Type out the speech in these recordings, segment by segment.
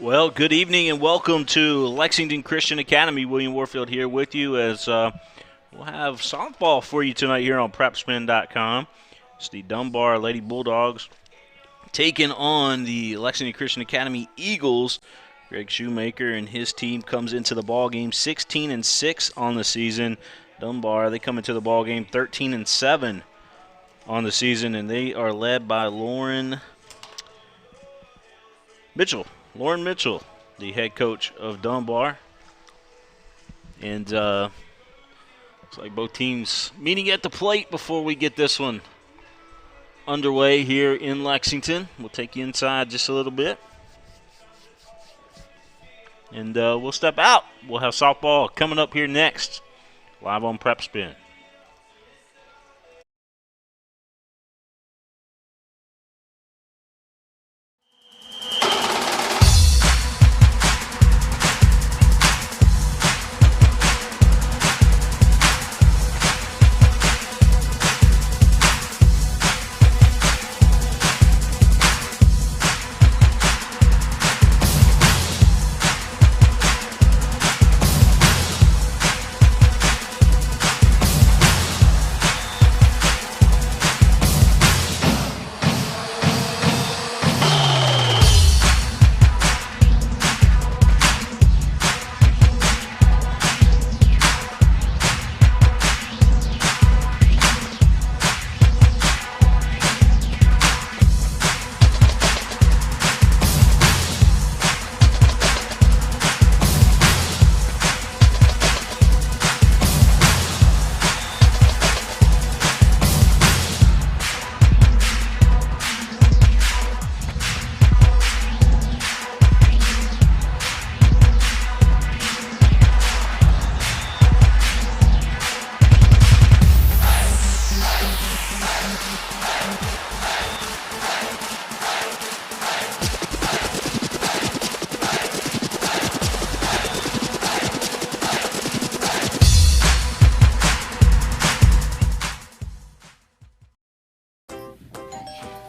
Well, good evening and welcome to Lexington Christian Academy. William Warfield here with you as we'll have softball for you tonight here on PrepSpin.com. It's the Dunbar Lady Bulldogs taking on the Lexington Christian Academy Eagles. Greg Shoemaker and his team comes into the ball game 16-6 on the season. Dunbar, they come into the ball game 13-7 on the season, and they are led by Lauren Mitchell, the head coach of Dunbar. And looks like both teams meeting at the plate before we get this one underway here in Lexington. We'll take you inside just a little bit. And we'll step out. We'll have softball coming up here next, live on PrepSpin.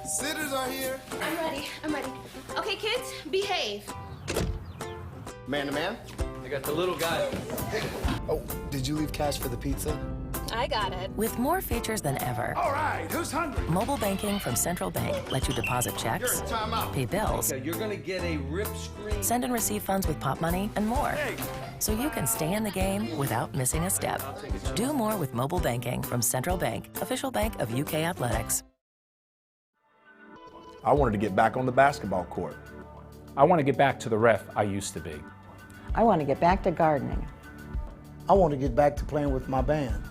Sitters are here. I'm ready. Okay, kids, behave. Man to man. I got the little guy. Oh, did you leave cash for the pizza? I got it. With more features than ever, All right, who's hungry? mobile banking from Central Bank lets you deposit checks, You're in timeout. pay bills, Okay, you're gonna get a rip screen. send and receive funds with Pop Money, and more. Hey. So you can stay in the game without missing a step. Do more with mobile banking from Central Bank, official bank of UK Athletics. I wanted to get back on the basketball court. I want to get back to the ref I used to be. I want to get back to gardening. I want to get back to playing with my band.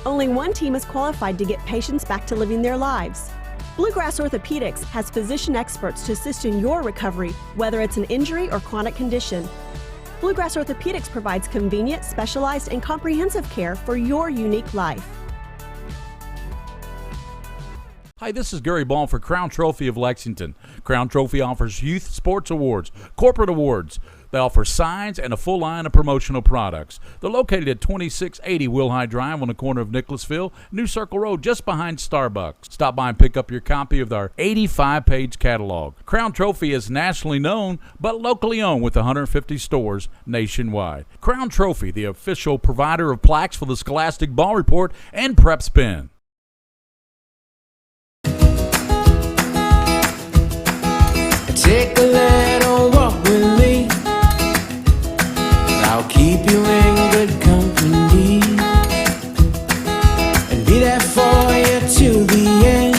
Only one team is qualified to get patients back to living their lives. Bluegrass Orthopedics has physician experts to assist in your recovery, whether it's an injury or chronic condition. Bluegrass Orthopedics provides convenient, specialized, and comprehensive care for your unique life. Hi, this is Gary Ball for Crown Trophy of Lexington. Crown Trophy offers youth sports awards, corporate awards. They offer signs and a full line of promotional products. They're located at 2680 Wilhite Drive on the corner of Nicholasville, New Circle Road, just behind Starbucks. Stop by and pick up your copy of our 85-page catalog. Crown Trophy is nationally known, but locally owned with 150 stores nationwide. Crown Trophy, the official provider of plaques for the Scholastic Ball Report and PrepSpin. Take a little walk with me. I'll keep you in good company and be there for you till the end.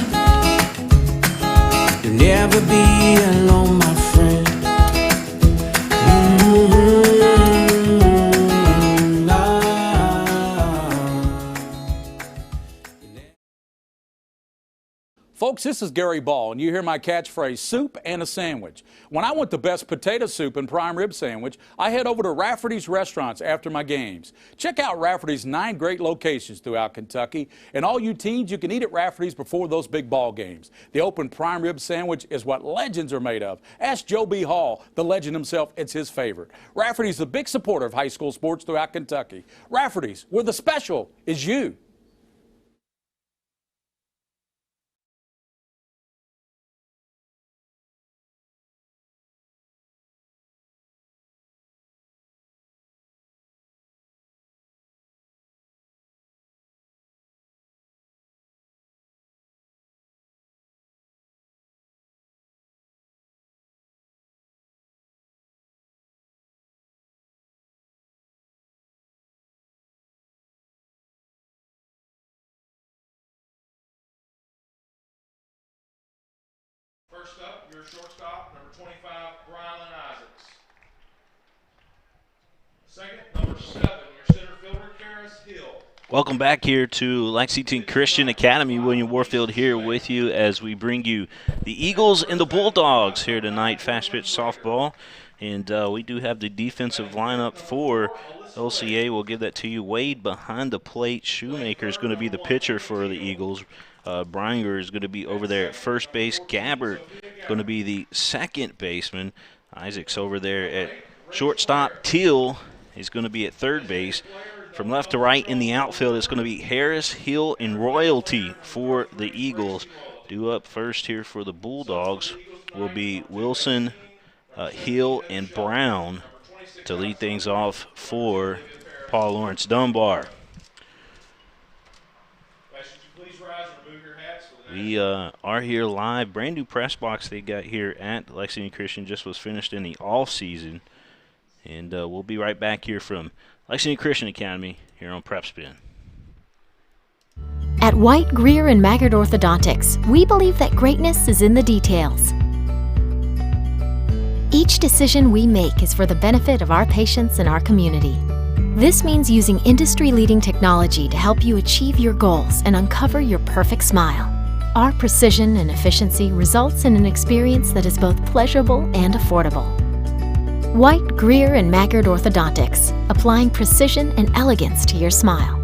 You'll never be alone, my friend. Folks, this is Gary Ball, and you hear my catchphrase, soup and a sandwich. When I want the best potato soup and prime rib sandwich, I head over to Rafferty's Restaurants after my games. Check out Rafferty's 9 great locations throughout Kentucky, and all you teens, you can eat at Rafferty's before those big ball games. The open prime rib sandwich is what legends are made of. Ask Joe B. Hall, the legend himself, it's his favorite. Rafferty's a big supporter of high school sports throughout Kentucky. Rafferty's, where the special is you. First up, your shortstop, number 25, Brylan Isaacs. Second, number 7, your center fielder, Karis Hill. Welcome back here to Lexington Christian Academy. William Warfield here with you as we bring you the Eagles and the Bulldogs here tonight, fast pitch softball. And we do have the defensive lineup for LCA. We'll give that to you. Wade behind the plate. Shoemaker is going to be the pitcher for the Eagles. Bringer is going to be over there at first base. Gabbard going to be the second baseman. Isaac's over there at shortstop. Teal is going to be at third base. From left to right in the outfield, it's going to be Harris, Hill, and Royalty for the Eagles. Due up first here for the Bulldogs will be Wilson, Hill, and Brown to lead things off for Paul Lawrence Dunbar. We are here live. Brand new press box they got here at Lexington Christian just was finished in the off season. And we'll be right back here from Lexington Christian Academy here on PrepSpin. At White, Greer, and Maggard Orthodontics, we believe that greatness is in the details. Each decision we make is for the benefit of our patients and our community. This means using industry-leading technology to help you achieve your goals and uncover your perfect smile. Our precision and efficiency results in an experience that is both pleasurable and affordable. White, Greer, and Maggard Orthodontics, applying precision and elegance to your smile.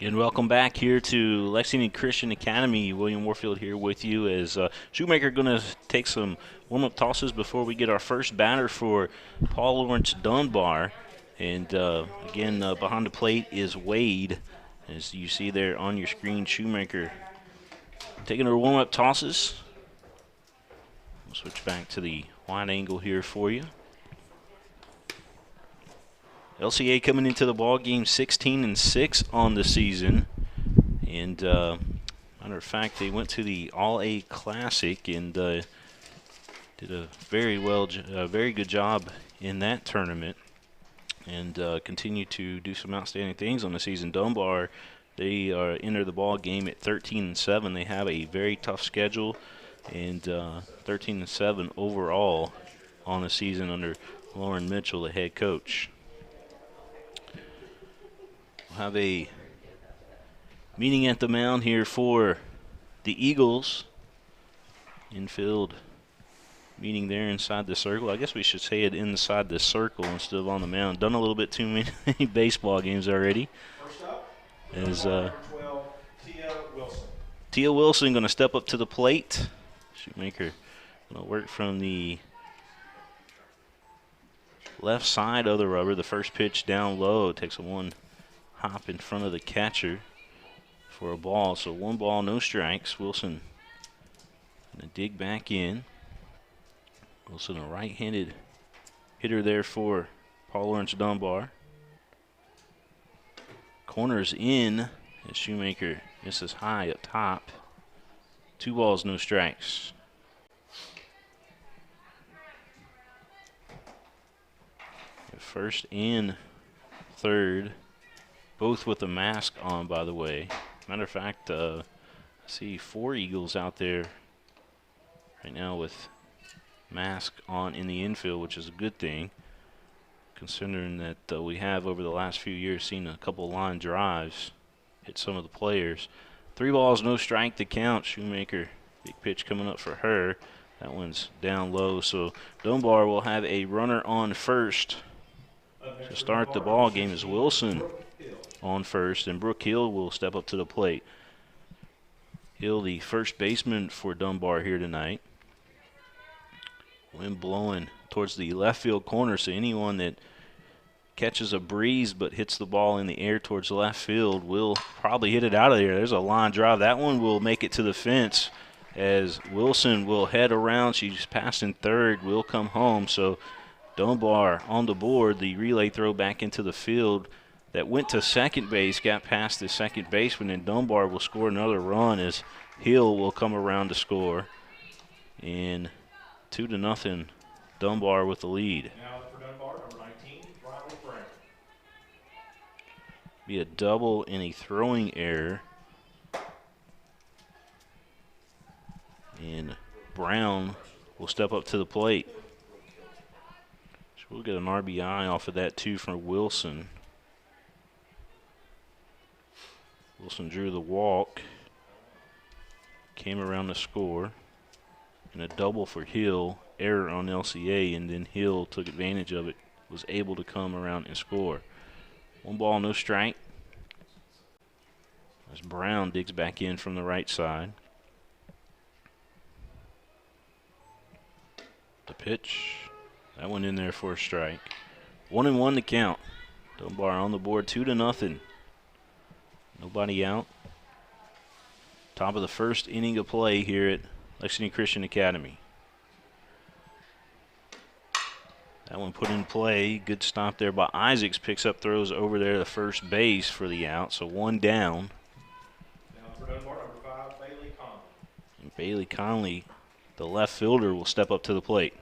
And welcome back here to Lexington Christian Academy. William Warfield here with you as Shoemaker going to take some warm-up tosses before we get our first batter for Paul Lawrence Dunbar. And again, behind the plate is Wade. As you see there on your screen, Shoemaker taking her warm-up tosses. We'll switch back to the wide angle here for you. LCA coming into the ball game 16-6 on the season, and matter of fact, they went to the All-A Classic and did a very good job in that tournament, and continue to do some outstanding things on the season. Dunbar, they enter the ball game at 13-7. They have a very tough schedule, and 13-7 overall on the season under Lauren Mitchell, the head coach. We'll have a meeting at the mound here for the Eagles. Infield meeting there inside the circle. I guess we should say it inside the circle instead of on the mound. Done a little bit too many baseball games already. First up, As number 12, Tia Wilson. Tia Wilson going to step up to the plate. Shoemaker going to work from the left side of the rubber. The first pitch down low. Takes a one hop in front of the catcher for a ball. So 1 ball, no strikes. Wilson going to dig back in. Wilson, a right-handed hitter there for Paul Lawrence Dunbar. Corners in as Shoemaker misses high up top. 2 balls, no strikes. First and third, both with a mask on, by the way. Matter of fact, I see 4 Eagles out there right now with mask on in the infield, which is a good thing, considering that we have over the last few years seen a couple line drives hit some of the players. 3 balls, no strike to count. Shoemaker, big pitch coming up for her. That one's down low, so Dunbar will have a runner on first to start the ball game as Wilson on first, and Brooke Hill will step up to the plate. Hill, the first baseman for Dunbar here tonight. Wind blowing towards the left field corner, so anyone that catches a breeze but hits the ball in the air towards left field will probably hit it out of there. There's a line drive. That one will make it to the fence as Wilson will head around. She's passing third, will come home. So Dunbar on the board. The relay throw back into the field that went to second base, got past the second baseman, and Dunbar will score another run as Hill will come around to score. And 2-0, Dunbar with the lead. Now for Dunbar, number 19, Riley Brown. Be a double and a throwing error. And Brown will step up to the plate. So we'll get an RBI off of that too from Wilson. Wilson drew the walk, came around to score, and a double for Hill, error on LCA, and then Hill took advantage of it, was able to come around and score. 1 ball, no strike. As Brown digs back in from the right side. The pitch, that one in there for a strike. 1-1 to count. Dunbar on the board, 2-0. Nobody out. Top of the first inning of play here at Lexington Christian Academy. That one put in play. Good stop there by Isaacs. Picks up throws over there to first base for the out. So 1 down. Now for Dunbar, number 5, Bailey Conley. And Bailey Conley, the left fielder, will step up to the plate.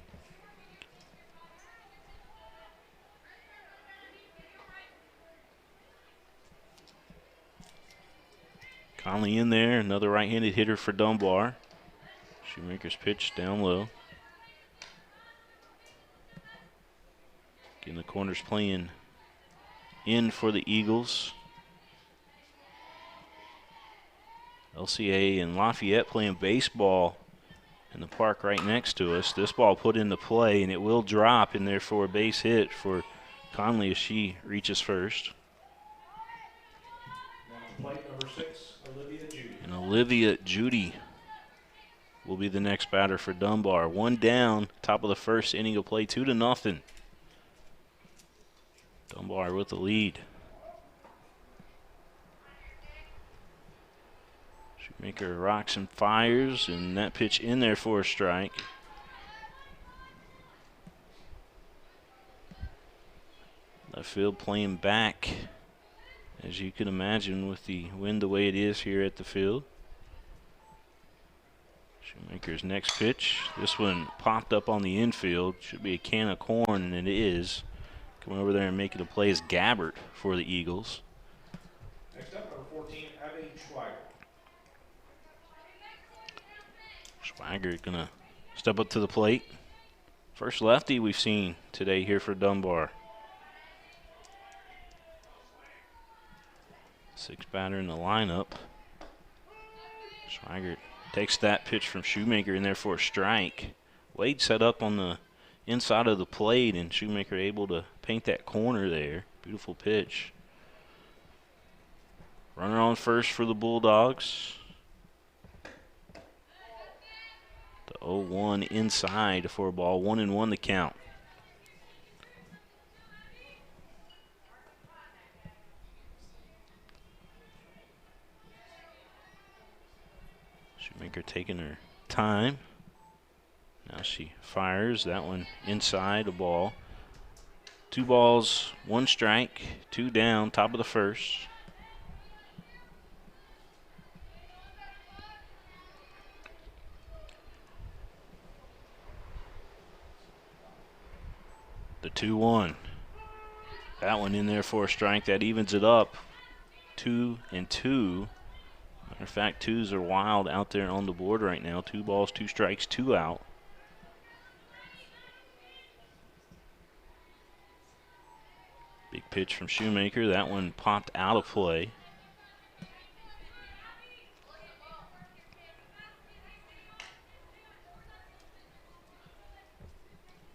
Conley in there, another right-handed hitter for Dunbar. Shoemaker's pitch down low. Getting the corners playing in for the Eagles. LCA and Lafayette playing baseball in the park right next to us. This ball put into play, and it will drop in there for a base hit for Conley as she reaches first. Now to plate number 6, Olivia Judy. And Olivia Judy will be the next batter for Dunbar. 1 down, top of the first inning of play, 2-0. Dunbar with the lead. Shoemaker rocks and fires, and that pitch in there for a strike. Left field playing back, as you can imagine, with the wind the way it is here at the field. Shoemaker's next pitch. This one popped up on the infield. Should be a can of corn, and it is. Coming over there and making a play is Gabbert for the Eagles. Next up, number 14, Abby Schweiger. Schweiger gonna step up to the plate. First lefty we've seen today here for Dunbar. 6th batter in the lineup. Schweiger takes that pitch from Shoemaker in there for a strike. Wade set up on the inside of the plate, and Shoemaker able to paint that corner there. Beautiful pitch. Runner on first for the Bulldogs. The 0-1 inside for a ball. 1-1 to count. Shoemaker taking her time. Now she fires. That one inside, a ball. 2 balls, 1 strike, 2 down, top of the first. The 2-1. That one in there for a strike. That evens it up. 2-2. Matter of fact, 2s are wild out there on the board right now. 2 balls, 2 strikes, 2 out. Big pitch from Shoemaker. That one popped out of play.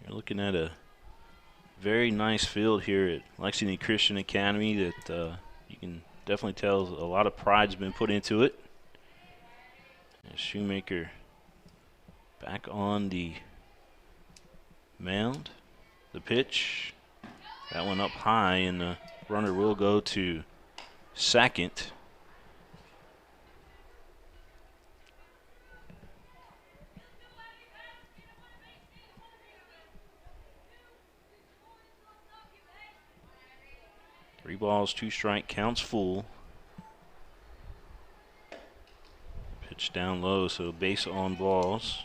You're looking at a very nice field here at Lexington Christian Academy that you can definitely tell a lot of pride's been put into it. Shoemaker back on the mound. The pitch. That one up high, and the runner will go to second. Three balls, two strike, counts full. Pitch down low, so base on balls.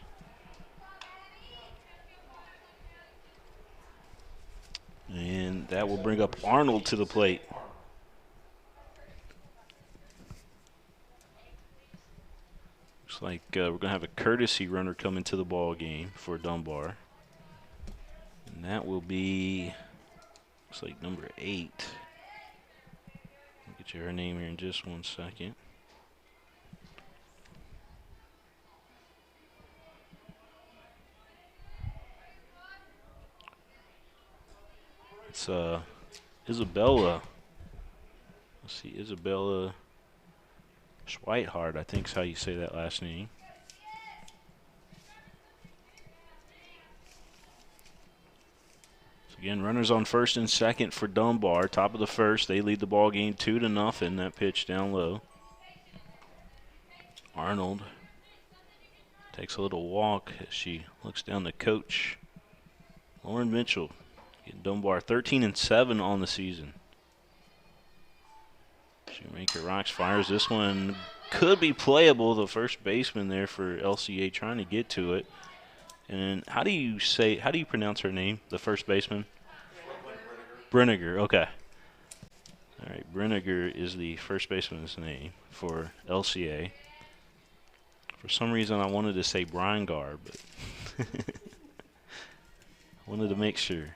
And that will bring up Arnold to the plate. Looks like we're going to have a courtesy runner come into the ball game for Dunbar. And that will be, looks like number 8. I'll get you her name here in just 1 second. It's Isabella. Let's see, Isabella Schweithart, I think is how you say that last name. So again, runners on first and second for Dunbar. Top of the first, they lead the ball game 2-0. That pitch down low. Arnold takes a little walk as she looks down the coach, Lauren Mitchell. Dunbar 13-7 on the season. Shoemaker rocks, fires. This one could be playable. The first baseman there for LCA trying to get to it. And how do you pronounce her name? The first baseman? Brenniger. Okay. All right, Brenniger is the first baseman's name for LCA. For some reason, I wanted to say Brian-Gar, but I wanted to make sure.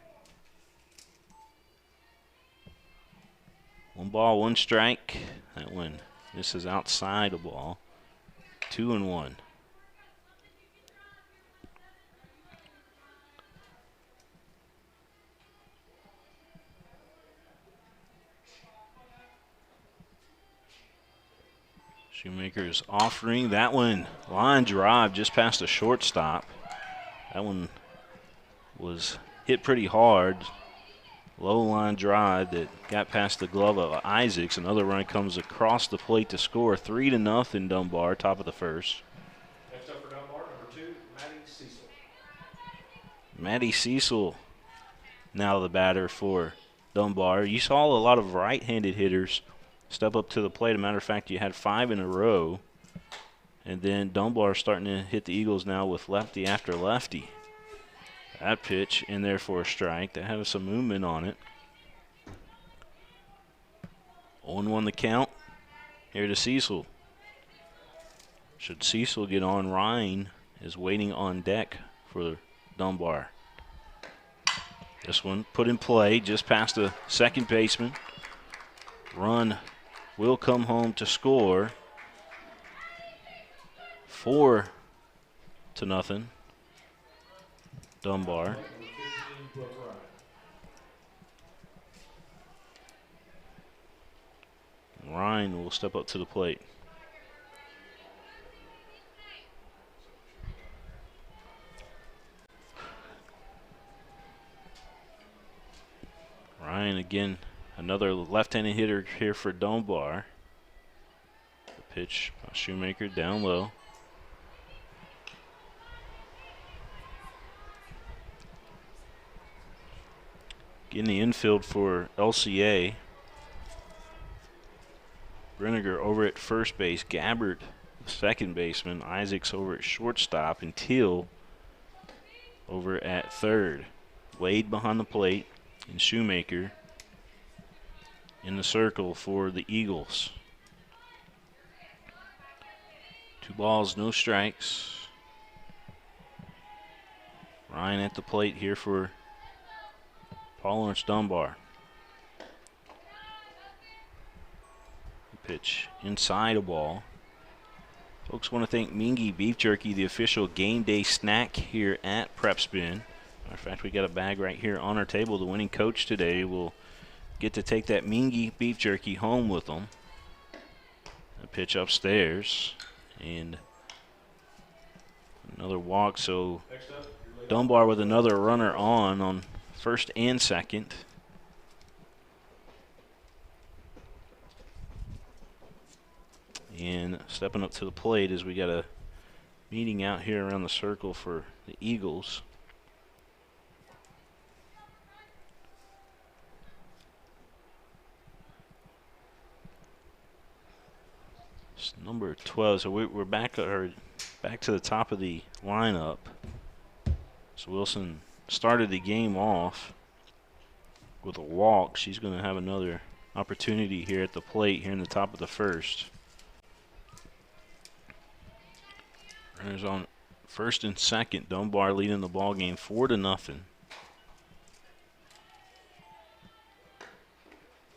1 ball, 1 strike. That one, this is outside the ball. 2-1. Shoemaker's offering that one. Line drive just past the shortstop. That one was hit pretty hard. Low line drive that got past the glove of Isaacs. Another run comes across the plate to score. 3-0 Dunbar, top of the first. Next up for Dunbar, number 2, Maddie Cecil. Maddie Cecil now the batter for Dunbar. You saw a lot of right-handed hitters step up to the plate. As a matter of fact, you had 5 in a row. And then Dunbar starting to hit the Eagles now with lefty after lefty. That pitch in there for a strike. That had some movement on it. 0-1 the count. Here to Cecil. Should Cecil get on, Ryan is waiting on deck for Dunbar. This one put in play just past the second baseman. Run will come home to score. 4-0. Dunbar. Ryan will step up to the plate. Ryan again, another left-handed hitter here for Dunbar. The pitch by Shoemaker down low. In the infield for LCA. Brenniger over at first base. Gabbard, the second baseman. Isaacs over at shortstop. And Teal over at third. Wade behind the plate. And Shoemaker in the circle for the Eagles. 2 balls, no strikes. Ryan at the plate here for Paul Lawrence Dunbar. Pitch inside a ball. Folks want to thank Mingy Beef Jerky, the official game day snack here at PrepSpin. Matter of fact, we got a bag right here on our table. The winning coach today will get to take that Mingy Beef Jerky home with them. A pitch upstairs, and Another walk, so Dunbar with another runner on first and second. And stepping up to the plate as we got a meeting out here around the circle for the Eagles. It's number 12, so we're back to the top of the lineup. So Wilson started the game off with a walk. She's going to have another opportunity here at the plate here in the top of the first. Runners on first and second. Dunbar leading the ball game 4-0.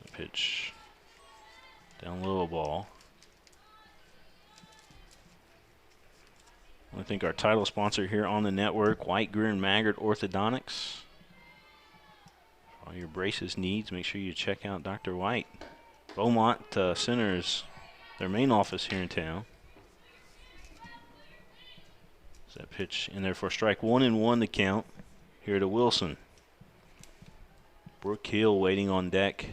The pitch down low, ball. I want to thank our title sponsor here on the network, White, Greer, and Maggard Orthodontics. For all your braces needs, make sure you check out Dr. White. Beaumont Center is their main office here in town. That pitch in there for strike 1-1 the count here to Wilson. Brooke Hill waiting on deck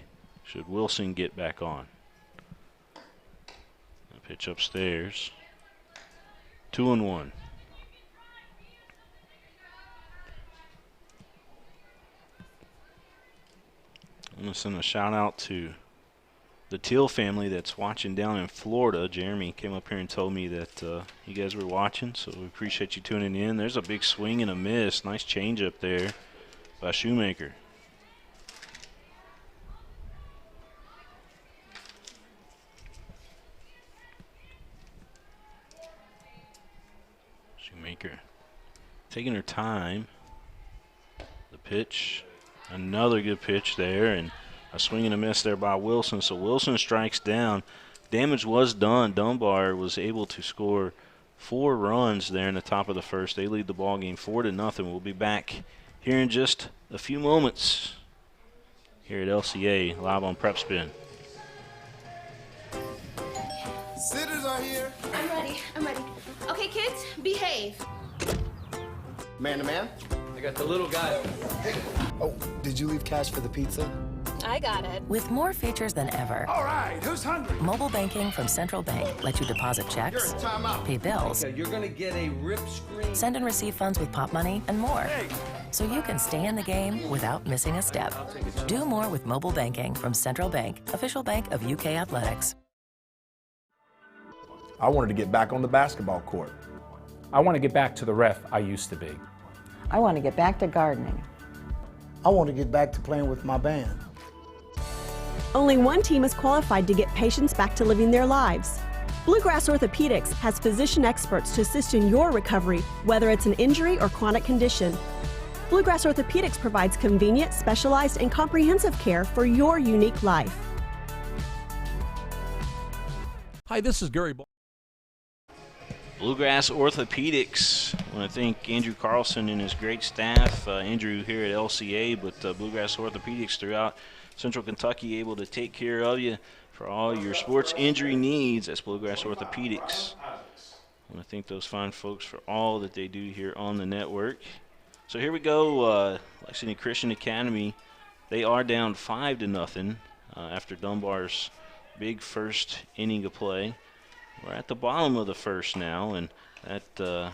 should Wilson get back on. The pitch upstairs. 2-1. I'm going to send a shout out to the Teal family that's watching down in Florida. Jeremy came up here and told me that you guys were watching, so we appreciate you tuning in. There's a big swing and a miss. Nice change up there by Shoemaker. Shoemaker taking her time. The pitch, another good pitch there, and a swing and a miss there by Wilson. So Wilson strikes down. Damage was done. Dunbar was able to score 4 runs there in the top of the first. They lead the ball game 4-0. We'll be back here in just a few moments here at LCA live on PrepSpin. Sitters are here. I'm ready. I'm ready. Okay, kids, behave. Man to man. I got the little guy. Oh, did you leave cash for the pizza? I got it. With more features than ever, All right, who's hungry? mobile banking from Central Bank lets you deposit checks, You're in timeout. pay bills, Okay, you're gonna get a rip screen. send and receive funds with Pop Money, and more. So you can stay in the game without missing a step. Do more with mobile banking from Central Bank, official bank of UK Athletics. I wanted to get back on the basketball court. I want to get back to the ref I used to be. I want to get back to gardening. I want to get back to playing with my band. Only one team is qualified to get patients back to living their lives. Bluegrass Orthopedics has physician experts to assist in your recovery, whether it's an injury or chronic condition. Bluegrass Orthopedics provides convenient, specialized, and comprehensive care for your unique life. Hi, this is Gary Ball. Bluegrass Orthopedics. I want to thank Andrew Carlson and his great staff. Andrew here at LCA, but Bluegrass Orthopedics throughout Central Kentucky, able to take care of you for all your sports injury needs. That's Bluegrass Orthopedics. I want to thank those fine folks for all that they do here on the network. So here we go. Lexington Christian Academy, they are down 5-0 after Dunbar's big first inning of play. We're at the bottom of the first now, and that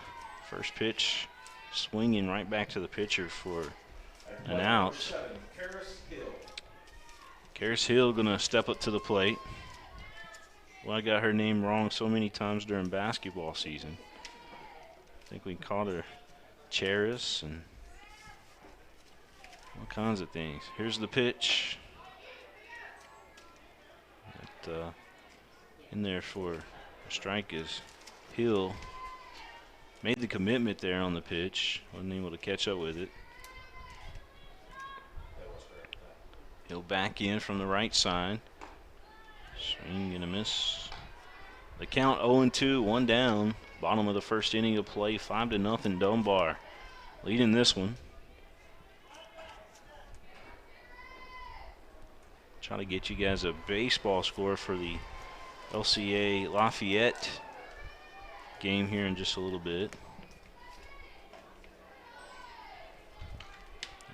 first pitch swinging right back to the pitcher for an out. Karis Hill going to step up to the plate. Well, I got her name wrong so many times during basketball season. I think we called her Charis and all kinds of things. Here's the pitch. In there for a strike is Hill. Made the commitment there on the pitch. Wasn't able to catch up with it. He'll back in from the right side. Swing and a miss. The count 0-2, 1 down. Bottom of the first inning of play, 5-0 Dunbar. Leading this one. Try to get you guys a baseball score for the LCA Lafayette game here in just a little bit.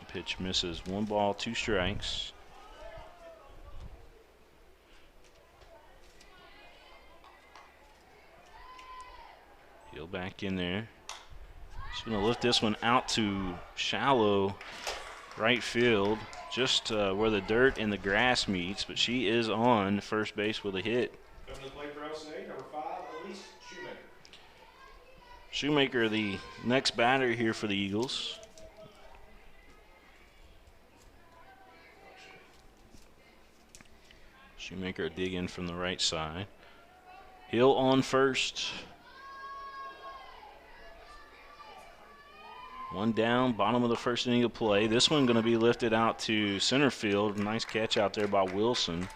Pitch misses. 1 ball, 2 strikes. Hill back in there. She's going to lift this one out to shallow right field, just where the dirt and the grass meets, but she is on first base with a hit. Coming to play for LCA, number 5, Elise Shoemaker. Shoemaker, the next batter here for the Eagles. Shoemaker dig in from the right side. Hill on first. 1 down, bottom of the first inning of play. This one going to be lifted out to center field. Nice catch out there by Wilson.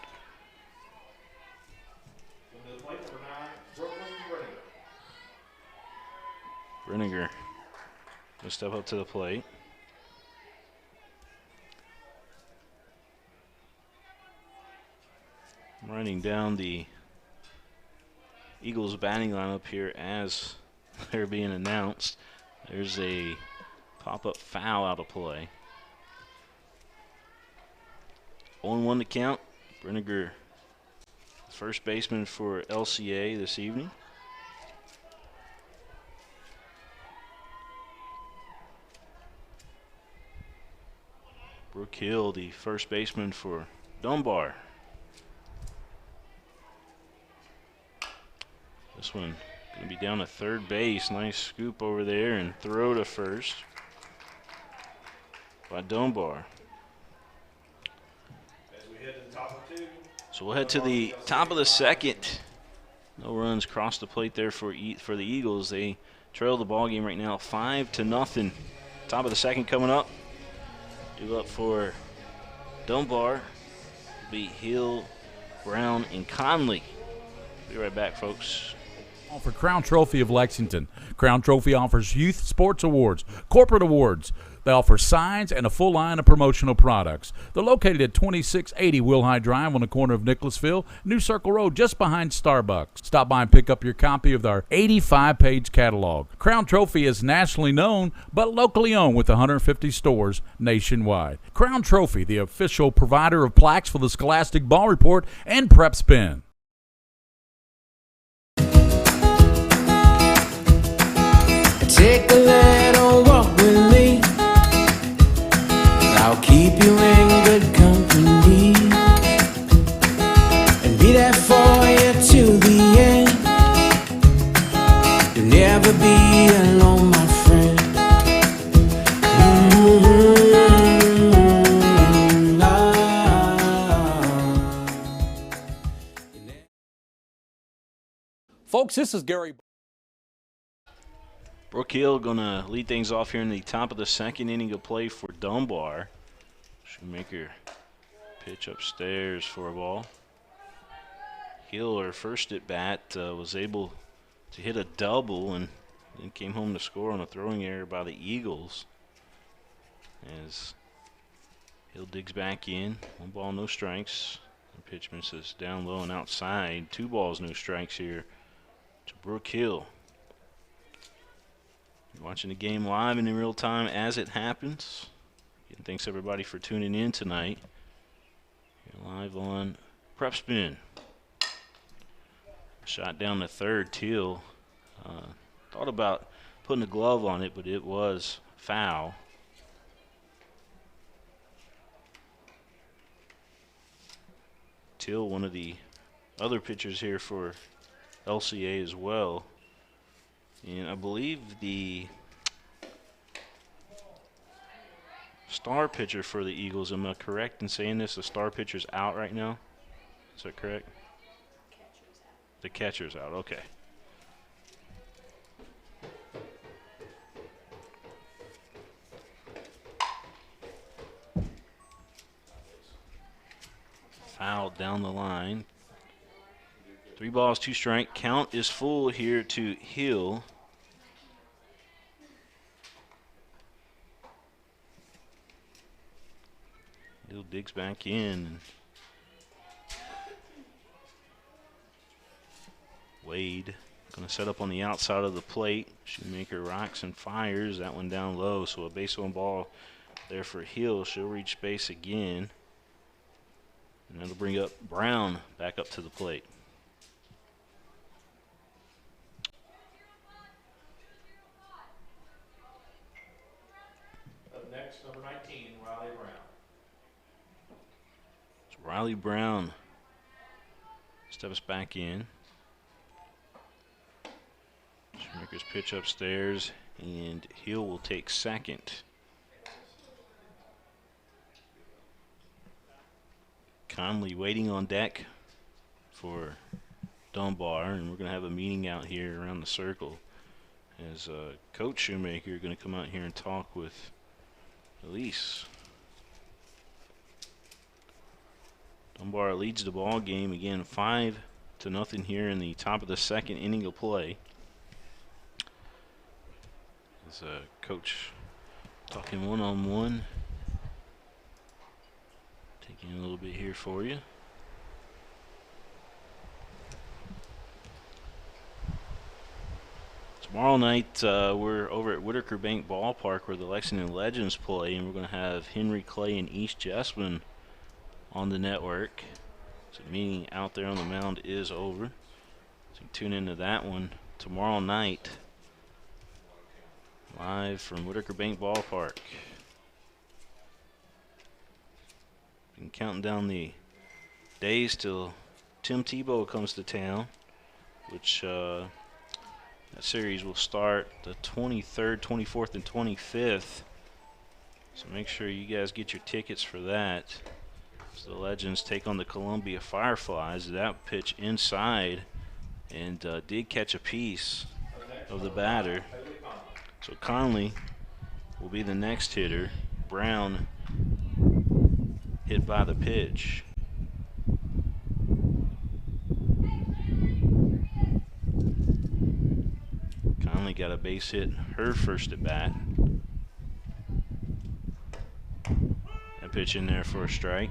Coming to play, number 9, Brooklyn Renninger will step up to the plate. I'm writing down the Eagles batting lineup here as they're being announced. There's a pop-up foul out of play. 0-1 to count. Renninger, first baseman for LCA this evening. Brooke Hill, the first baseman for Dunbar. This one going to be down to third base. Nice scoop over there and throw to first by Dunbar. As we head to the top of 2. So we'll head to the top of the second. No runs across the plate there for the Eagles. They trail the ball game right now 5-0. Top of the second coming up. Due up for Dunbar will be Hill, Brown, and Conley. Be right back, folks. For Crown Trophy of Lexington. Crown Trophy offers youth sports awards, corporate awards. They offer signs and a full line of promotional products. They're located at 2680 Wilhite Drive on the corner of Nicholasville, New Circle Road, just behind Starbucks. Stop by and pick up your copy of our 85-page catalog. Crown Trophy is nationally known, but locally owned with 150 stores nationwide. Crown Trophy, the official provider of plaques for the Scholastic Ball Report and PrepSpin. Take a little walk with me. I'll keep you in good company and be there for you till the end. You'll never be alone, my friend. Folks, this is Gary. Brooke Hill going to lead things off here in the top of the second inning of play for Dunbar. Shoemaker pitch upstairs for a ball. Hill, her first at bat, was able to hit a double and then came home to score on a throwing error by the Eagles. As Hill digs back in, 1 ball, no strikes. The pitch misses down low and outside. 2 balls, no strikes here to Brooke Hill. You're watching the game live and in real time as it happens. Again, thanks everybody for tuning in tonight. You're live on PrepSpin. Shot down to third. Teal thought about putting a glove on it, but it was foul. Teal, one of the other pitchers here for LCA as well. And I believe the star pitcher for the Eagles, am I correct in saying this? The star pitcher's out right now? Is that correct? The catcher's out, okay. Fouled down the line. 3 balls, 2 strike. Count is full here to Hill. Hill digs back in. Wade going to set up on the outside of the plate. Shoemaker rocks and fires. That one down low, so a base on ball there for Hill. She'll reach base again. And that'll bring up Brown back up to the plate. Up next, number 19, Riley Brown. So Riley Brown steps back in. Shoemaker's pitch upstairs, and Hill will take second. Conley waiting on deck for Dunbar, and we're going to have a meeting out here around the circle as Coach Shoemaker going to come out here and talk with Elise. Dunbar leads the ball game again, 5-0 here in the top of the second inning of play. As Coach talking one-on-one. Taking a little bit here for you. Tomorrow night, we're over at Whitaker Bank Ballpark where the Lexington Legends play, and we're going to have Henry Clay and East Jessamine on the network. So the meeting out there on the mound is over. So you tune into that one tomorrow night, live from Whitaker Bank Ballpark. Been counting down the days till Tim Tebow comes to town, which that series will start the 23rd, 24th, and 25th. So make sure you guys get your tickets for that. So the Legends take on the Columbia Fireflies. That pitch inside and did catch a piece of the batter. So Conley will be the next hitter. Brown hit by the pitch. Conley got a base hit her first at bat. That pitch in there for a strike.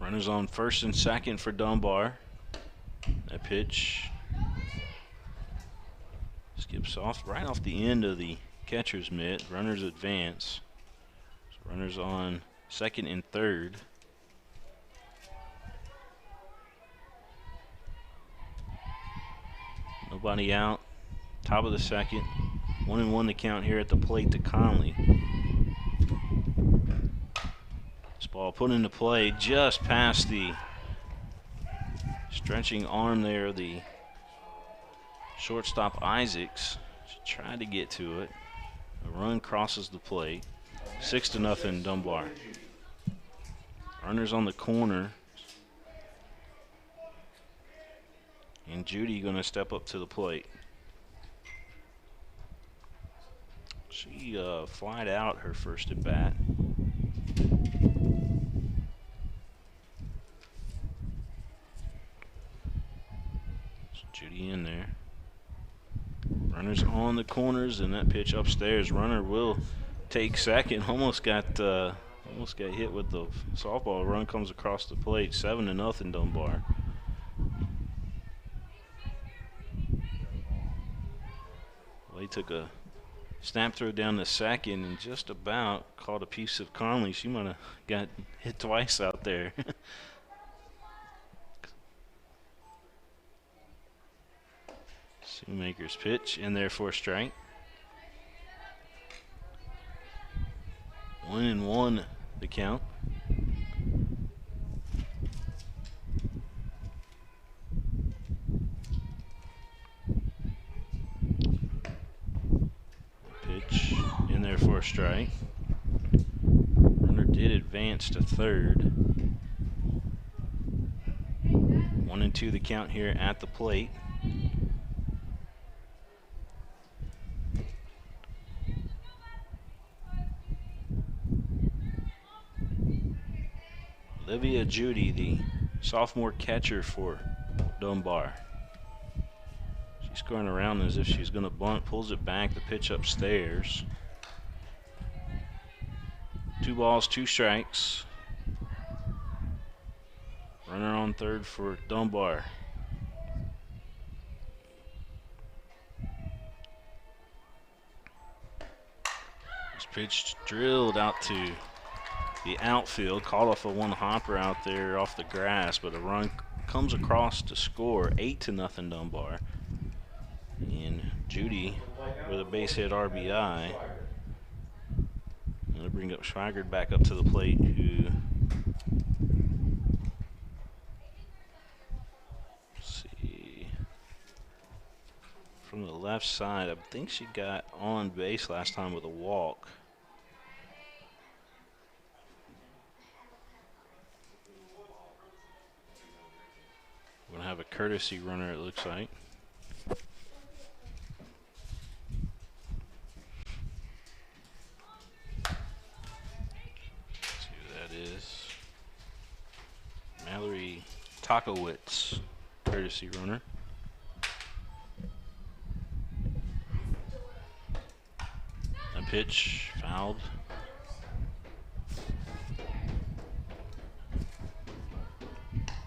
Runners on first and second for Dunbar. That pitch skips off right off the end of the catcher's mitt. Runners advance. So runners on second and third. Nobody out. Top of the second. 1-1 the count here at the plate to Conley. This ball put into play just past the stretching arm there of the shortstop Isaacs. She tried to get to it. A run crosses the plate. 6-0 Dunbar. Runners on the corner. And Judy going to step up to the plate. She flied out her first at bat. So Judy in there. Runners on the corners, and that pitch upstairs. Runner will take second. Almost got hit with the softball. Run comes across the plate. 7-0 Dunbar. Well, he took a snap throw down the second and just about caught a piece of Conley. She might have got hit twice out there. Shoemaker's pitch in there for a strike. 1-1 the count. Pitch in there for a strike. Runner did advance to third. 1-2 the count here at the plate. Olivia Judy, the sophomore catcher for Dunbar. She's going around as if she's going to bunt, pulls it back, the pitch upstairs. 2 balls, 2 strikes. Runner on third for Dunbar. This pitch drilled out to the outfield, caught off a one hopper out there off the grass, but a run comes across to score. 8-0 Dunbar. And Judy with a base hit RBI. That'll bring up Maggard back up to the plate, who, let's see, from the left side, I think she got on base last time with a walk. We're going to have a courtesy runner, it looks like. Takowitz, courtesy runner. A pitch fouled.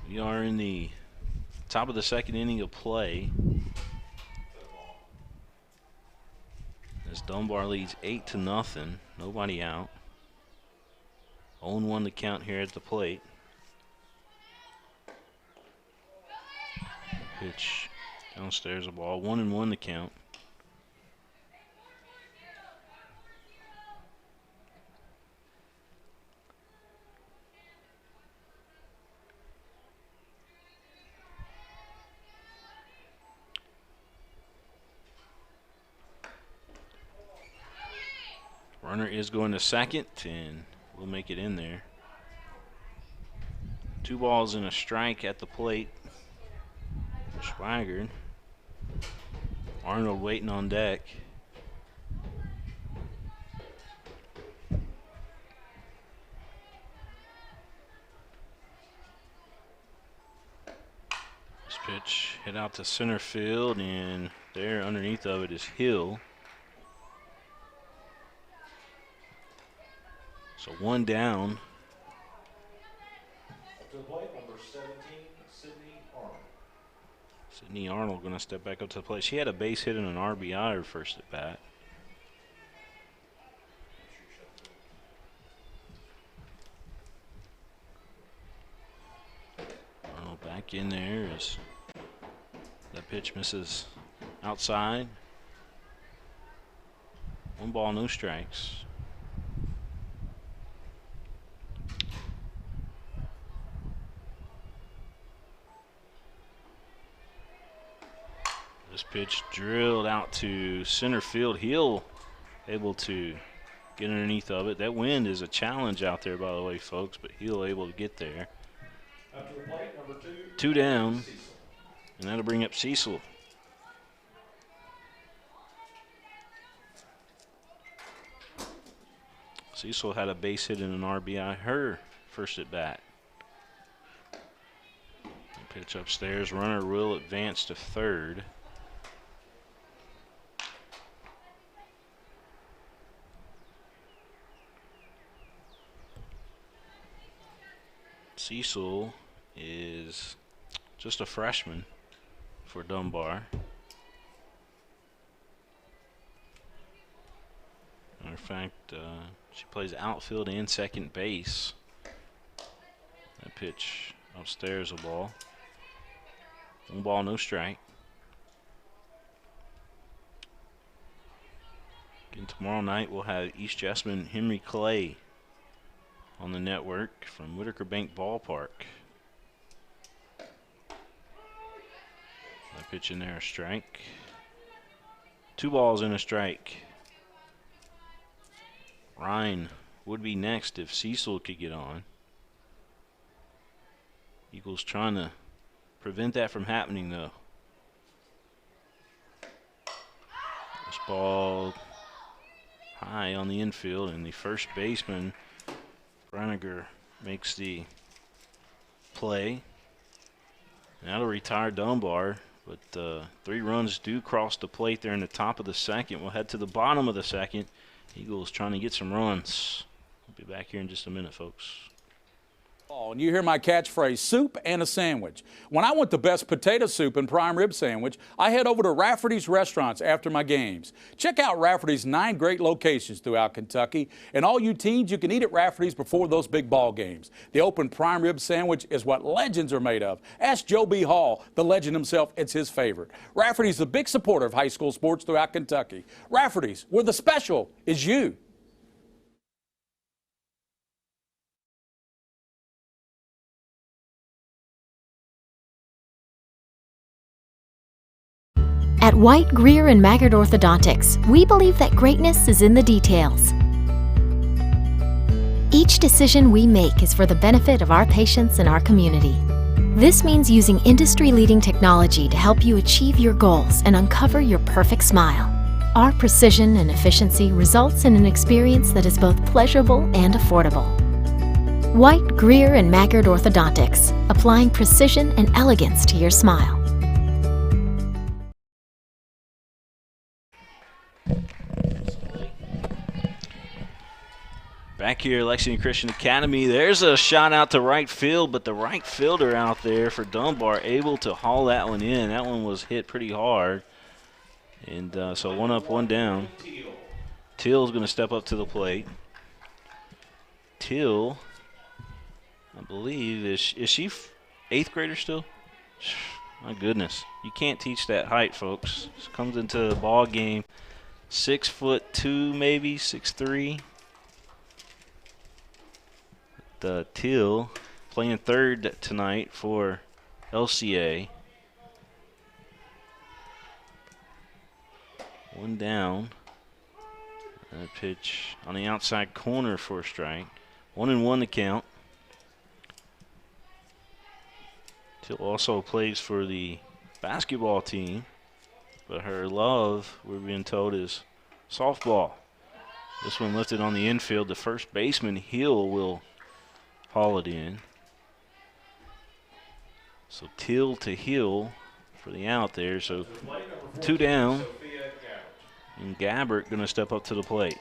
We are in the top of the second inning of play, as Dunbar leads 8-0. Nobody out. 0-1 to count here at the plate. Pitch downstairs, a ball. 1-1 to count. Runner is going to second, and we'll make it in there. 2 balls and a strike at the plate. Maggard. Arnold waiting on deck. This pitch hit out to center field, and there underneath of it is Hill. So 1 down. Up to the plate, number 17, Sydney Arnold. Sydney Arnold going to step back up to the plate. She had a base hit and an RBI her first at bat. Arnold back in there as that pitch misses outside. 1 ball, no strikes. This pitch drilled out to center field. Hill able to get underneath of it. That wind is a challenge out there, by the way, folks, but Hill able to get there. Up to the plate, number 2. 2 down, and that'll bring up Cecil. Cecil had a base hit and an RBI her first at bat. Pitch upstairs. Runner will advance to third. Cecil is just a freshman for Dunbar. Matter of fact, she plays outfield and second base. That pitch upstairs, a ball. 1 ball, no strike. Again, tomorrow night we'll have East Jessamine Henry Clay on the network from Whitaker Bank Ballpark. That pitch in there, a strike. 2 balls and a strike. Ryan would be next if Cecil could get on. Eagles trying to prevent that from happening, though. This ball high on the infield, and the first baseman, Braniger, makes the play. That'll retire Dunbar, but 3 runs do cross the plate there in the top of the second. We'll head to the bottom of the second. Eagles trying to get some runs. We'll be back here in just a minute, folks. And you hear my catchphrase, soup and a sandwich. When I want the best potato soup and prime rib sandwich, I head over to Rafferty's Restaurants after my games. Check out Rafferty's 9 great locations throughout Kentucky. And all you teens, you can eat at Rafferty's before those big ball games. The open prime rib sandwich is what legends are made of. Ask Joe B. Hall, the legend himself, it's his favorite. Rafferty's a big supporter of high school sports throughout Kentucky. Rafferty's, where the special is you. At White, Greer, and Maggard Orthodontics, we believe that greatness is in the details. Each decision we make is for the benefit of our patients and our community. This means using industry-leading technology to help you achieve your goals and uncover your perfect smile. Our precision and efficiency results in an experience that is both pleasurable and affordable. White, Greer, and Maggard Orthodontics, applying precision and elegance to your smile. Back here at Lexington Christian Academy, there's a shot out to right field, but the right fielder out there for Dunbar able to haul that one in. That one was hit pretty hard. And so 1 up, 1 down. Till's going to step up to the plate. Till, I believe, is she 8th grader still? My goodness. You can't teach that height, folks. She comes into the ball game 6'2", maybe 6'3". Till playing third tonight for LCA. 1 down. And a pitch on the outside corner for a strike. 1-1 to count. Till also plays for the basketball team, but her love, we're being told, is softball. This one lifted on the infield. The first baseman, Hill, will haul it in. So Till to Hill for the out there. So 2 down. And Gabbert going to step up to the plate.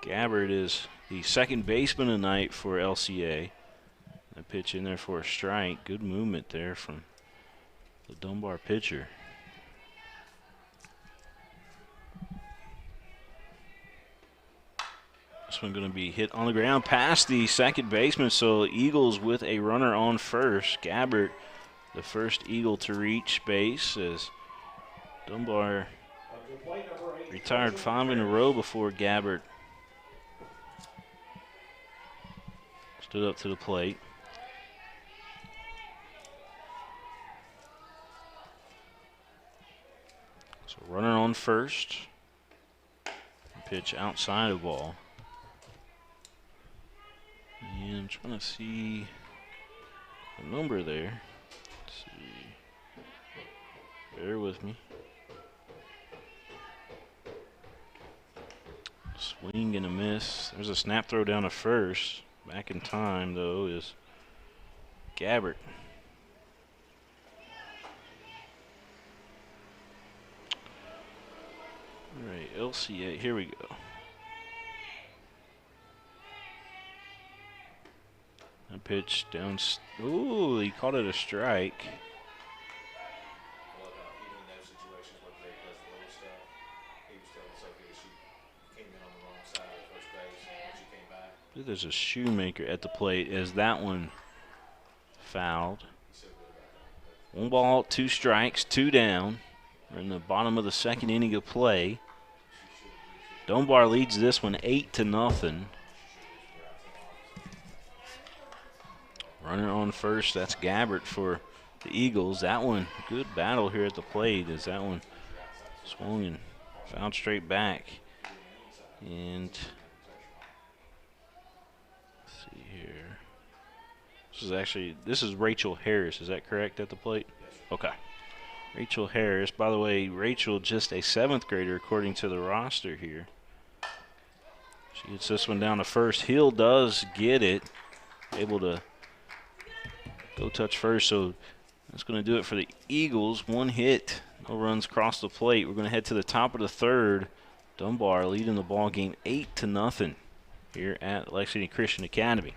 Gabbert is the second baseman tonight for LCA. A pitch in there for a strike. Good movement there from the Dunbar pitcher. This one going to be hit on the ground past the second baseman, so Eagles with a runner on first. Gabbert, the first Eagle to reach base, as Dunbar retired 5 in a row before Gabbert stood up to the plate. So runner on first. Pitch outside of ball. And I'm trying to see the number there. Let's see. Bear with me. Swing and a miss. There's a snap throw down to first. Back in time, though, is Gabbert. All right, LCA, here we go. A pitch down. Ooh, he called it a strike. I believe there's a Shoemaker at the plate as that one fouled. 1 ball, 2 strikes, 2 down. We're in the bottom of the second inning of play. Dunbar leads this one 8-0. Runner on first, that's Gabbert for the Eagles. That one, good battle here at the plate as that one swung and fouled straight back. And let's see here. This is Rachel Harris, is that correct at the plate? Okay. Rachel Harris. By the way, Rachel just a 7th grader according to the roster here. She gets this one down to first. Hill does get it. Able to go touch first. So That's going to do it for the Eagles. One hit, no runs across the plate. We're going to head to the top of the third. Dunbar leading the ball game 8-0 here at Lexington Christian Academy.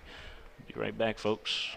Be right back, folks.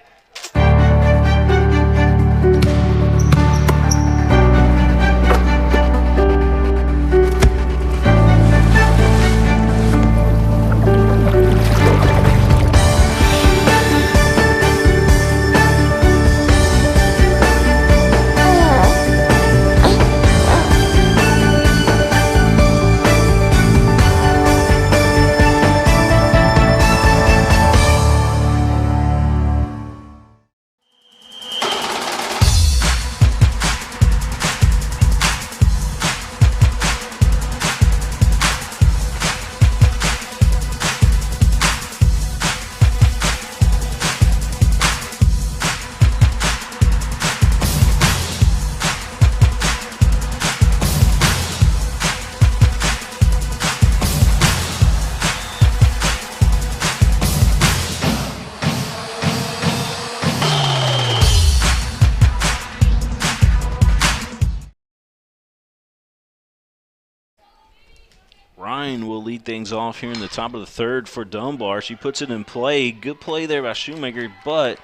Ryan will lead things off here in the top of the third for Dunbar. She puts it in play. Good play there by Shoemaker, but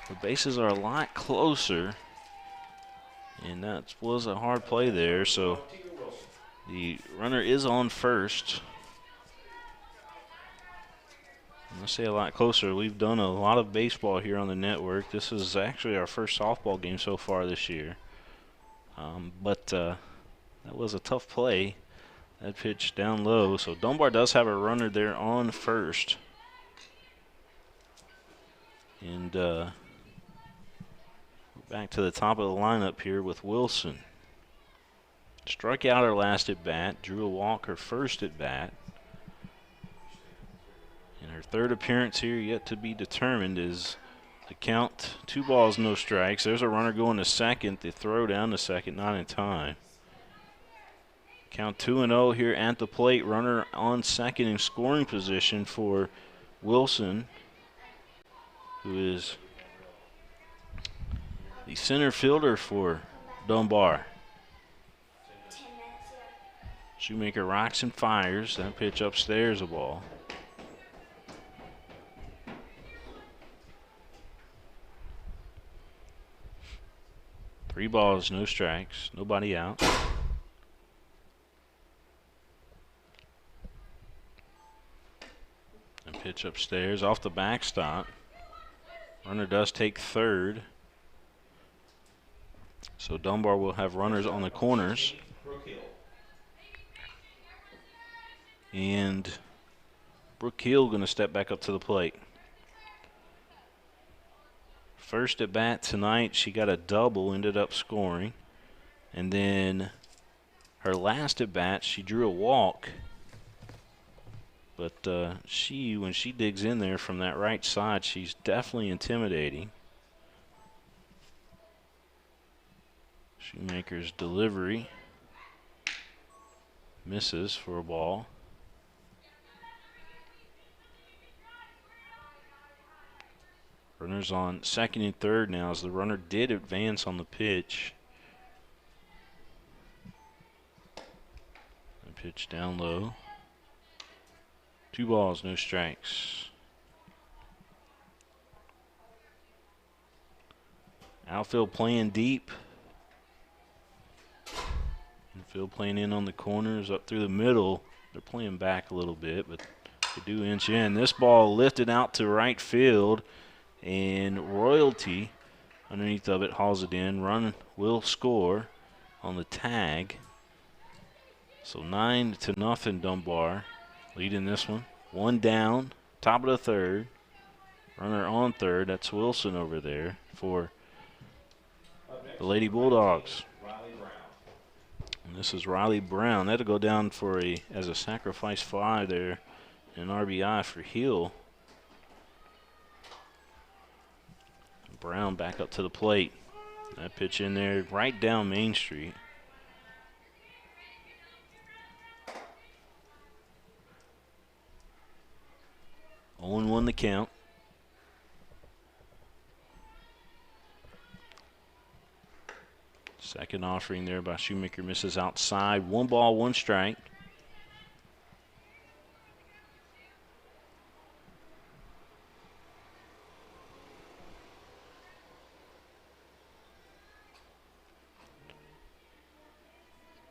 the bases are a lot closer. And that was a hard play there, so the runner is on first. And I say a lot closer. We've done a lot of baseball here on the network. This is actually our first softball game so far this year. But that was a tough play. That pitch down low. So Dunbar does have a runner there on first. And back to the top of the lineup here with Wilson. Struck out her last at bat, drew a walk her first at bat. And her third appearance here yet to be determined is the count. 2 balls, no strikes. There's a runner going to second. The throw down to second, not in time. Count 2-0 here at the plate. Runner on second in scoring position for Wilson, who is the center fielder for Dunbar. Shoemaker rocks and fires. That pitch upstairs, a ball. Three balls, no strikes, nobody out. And pitch upstairs off the backstop. Runner does take third. So Dunbar will have runners on the corners. And Brooke Hill going to step back up to the plate. First at bat tonight, she got a double, ended up scoring. And then her last at bat, she drew a walk. But when she digs in there from that right side, she's definitely intimidating. Shoemaker's delivery misses for a ball. Runners on second and third now as the runner did advance on the pitch. And pitch down low. 2 balls, no strikes. Outfield playing deep. Infield playing in on the corners, up through the middle. They're playing back a little bit, but they do inch in. This ball lifted out to right field, and Royalty underneath of it hauls it in. Run will score on the tag. So 9-0 Dunbar leading this one. 1 down, top of the third. Runner on third. That's Wilson over there for the Lady Bulldogs. And this is Riley Brown. That'll go down for as a sacrifice fly there, an RBI for Hill. Brown back up to the plate. That pitch in there right down Main Street. Owen won the count. Second offering there by Shoemaker misses outside. 1 ball, 1 strike.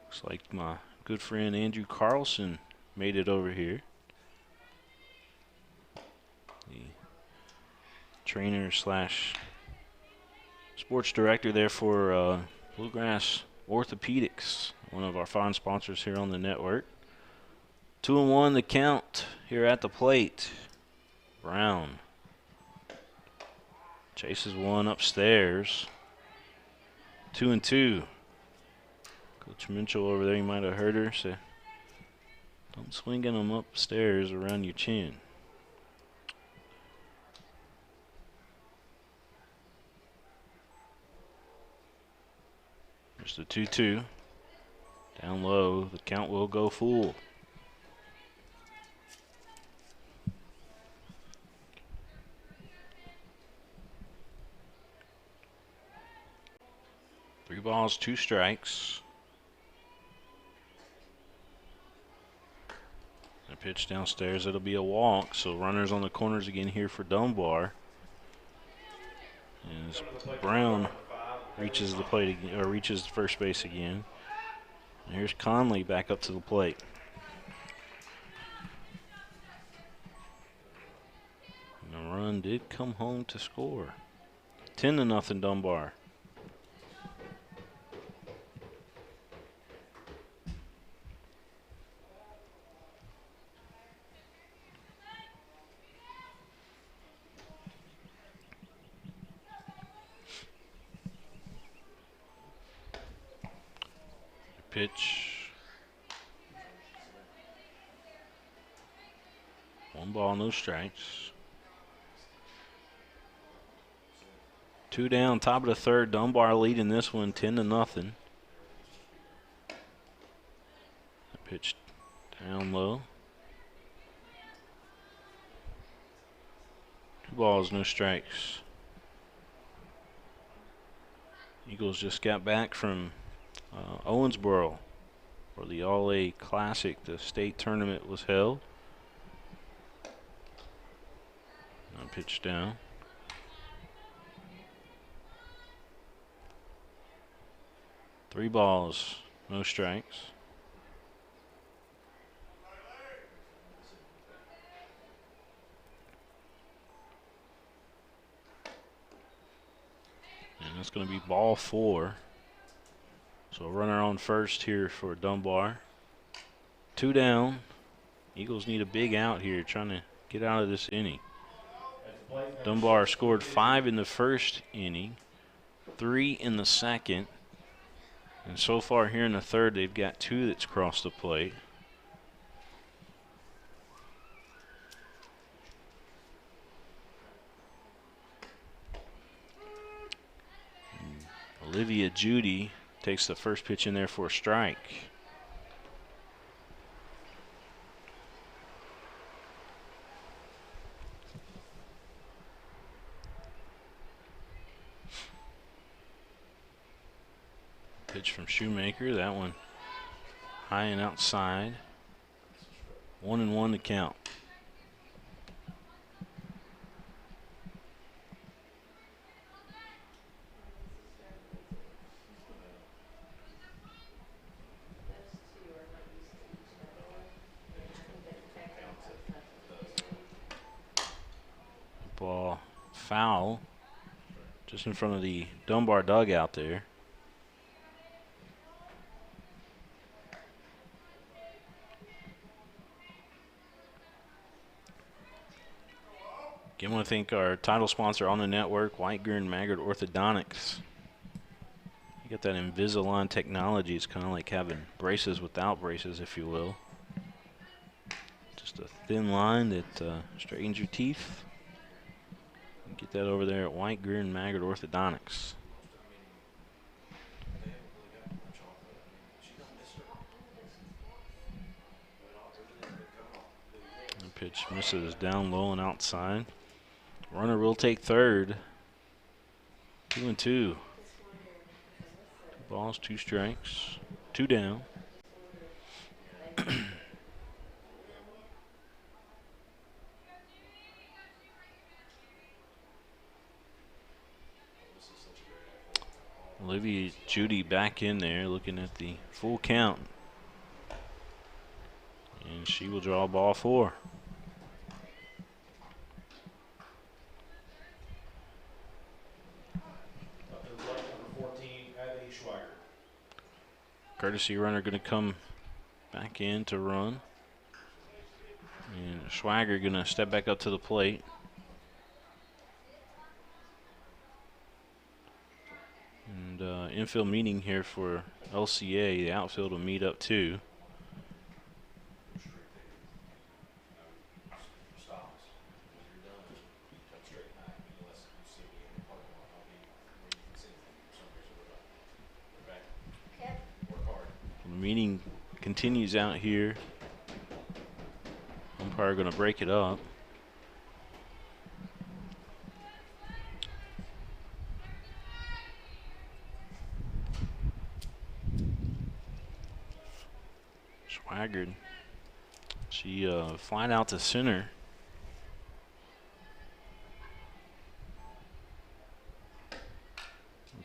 Looks like my good friend Andrew Carlson made it over here. The trainer slash sports director there for Bluegrass Orthopedics, one of our fine sponsors here on the network. 2-1 the count here at the plate. Brown chases one upstairs. 2-2. Coach Mitchell over there, you might have heard her say, don't swing them upstairs around your chin. There's the 2-2. Down low, the count will go full. Three balls, 2 strikes. A pitch downstairs, it'll be a walk. So runners on the corners again here for Dunbar. As Brown reaches the plate again, or reaches first base again. And here's Conley back up to the plate. And the run did come home to score. 10-0 Dunbar. Pitch. 1 ball, no strikes. 2 down, top of the third. Dunbar leading this one 10-0. Pitch down low. 2 balls, no strikes. Eagles just got back from Owensboro, where the All-A Classic, the state tournament, was held. Now pitch down. Three balls, no strikes. And that's going to be ball 4. So a runner on first here for Dunbar. 2 down. Eagles need a big out here, trying to get out of this inning. Dunbar scored 5 in the first inning, 3 in the second. And so far here in the third, they've got 2 that's crossed the plate. Olivia Judy takes the first pitch in there for a strike. Pitch from Shoemaker, that one high and outside. 1-1 to count. Ball foul just in front of the Dunbar dugout there. Again, I want to thank our title sponsor on the network, Greer and Maggard Orthodontics. You got that Invisalign technology. It's kind of like having braces without braces, if you will. Just a thin line that straightens your teeth. Get that over there at Greer and Maggard Orthodontics. The pitch misses down low and outside. Runner will take third. 2-2. 2 balls, 2 strikes, 2 down. Olivia Judy back in there looking at the full count. And she will draw ball 4. Courtesy runner going to come back in to run. And Schwager going to step back up to the plate. And infield meeting here for LCA. The outfield will meet up too. The meeting continues out here. Umpire going to break it up. Maggard. She flying out to center.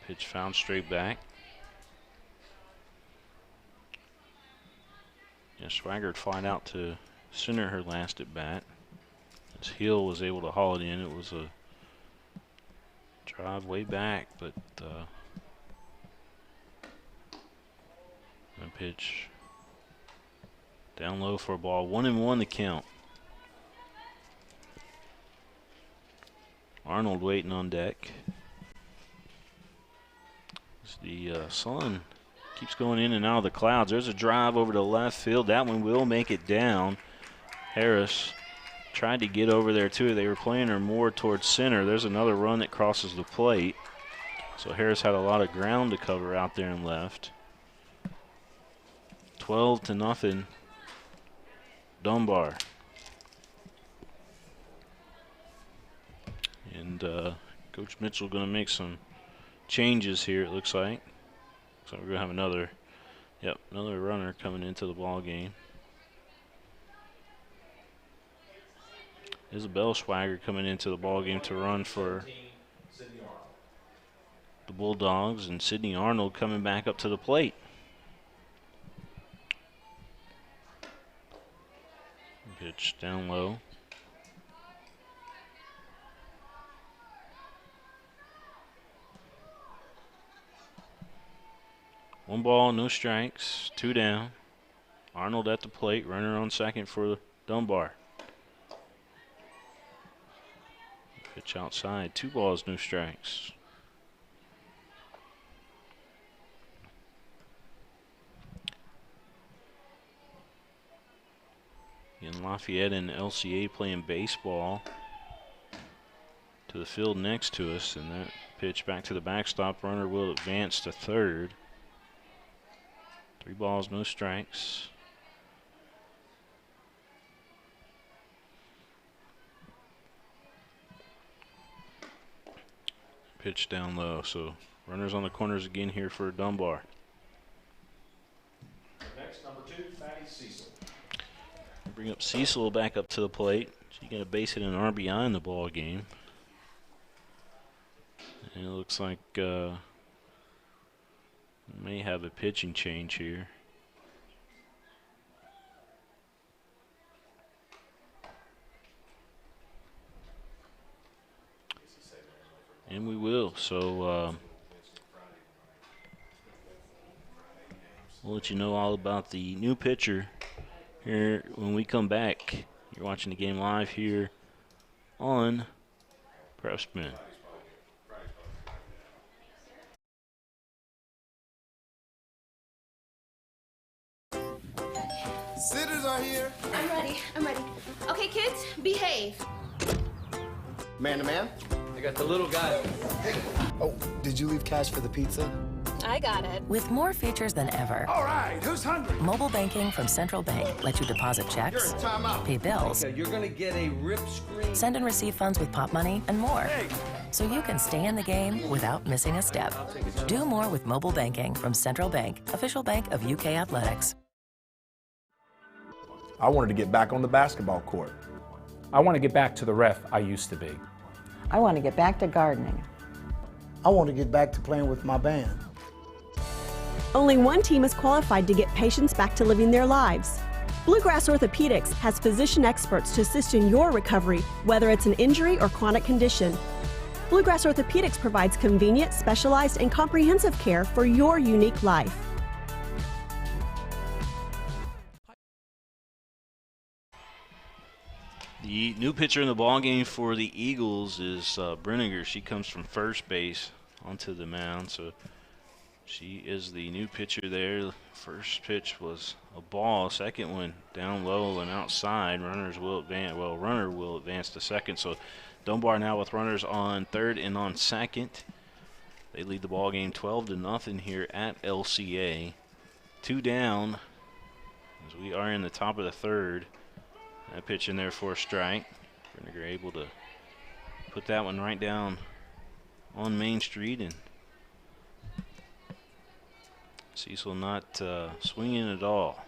Pitch found straight back. Yeah, Schwager flying out to center her last at bat. As Hill was able to haul it in. It was a drive way back, but the pitch down low for a ball. 1-1 the count. Arnold waiting on deck. As the sun keeps going in and out of the clouds. There's a drive over to left field. That one will make it down. Harris tried to get over there too. They were playing her more towards center. There's another run that crosses the plate. So Harris had a lot of ground to cover out there and left. 12-0. Dunbar. And Coach Mitchell going to make some changes here, it looks like. So we're going to have another runner coming into the ball game. Isabel Schwager coming into the ball game to run for the Bulldogs, and Sydney Arnold coming back up to the plate. Pitch down low. One ball, no strikes, 2 down. Arnold at the plate, runner on second for Dunbar. Pitch outside, 2 balls, no strikes. And Lafayette and LCA playing baseball to the field next to us, and that pitch back to the backstop. Runner will advance to third. 3 balls, no strikes. Pitch down low, so runners on the corners again here for Dunbar. Next, number 2, Maddie Cecil. Bring up Cecil back up to the plate. She's going to base it in RBI in the ball game. And it looks like may have a pitching change here. And we will. So we'll let you know all about the new pitcher here when we come back. You're watching the game live here on PrepSpin. Sitters are here. I'm ready. I'm ready. Okay, kids, behave. Man to man. I got the little guy. Oh, did you leave cash for the pizza? I got it. With more features than ever, All right, who's hungry? mobile banking from Central Bank lets you deposit checks, Time out. pay bills, Okay, you're gonna get a rip screen. send and receive funds with pop money, and more. Hey, so you can stay in the game without missing a step. Do more with mobile banking from Central Bank, official bank of UK Athletics. I wanted to get back on the basketball court. I want to get back to the ref I used to be. I want to get back to gardening. I want to get back to playing with my band. Only one team is qualified to get patients back to living their lives. Bluegrass Orthodontics has physician experts to assist in your recovery, whether it's an injury or chronic condition. Bluegrass Orthopedics provides convenient, specialized, and comprehensive care for your unique life. The new pitcher in the ballgame for the Eagles is Brenninger. She comes from first base onto the mound, so she is the new pitcher there. First pitch was a ball. Second one down low and outside. Runners will advance. Well, runner will advance to second. So Dunbar now with runners on third and on second. They lead the ball game 12-0 here at LCA. 2 down as we are in the top of the third. That pitch in there for a strike. Brenninger able to put that one right down on Main Street, and Cecil not swinging at all.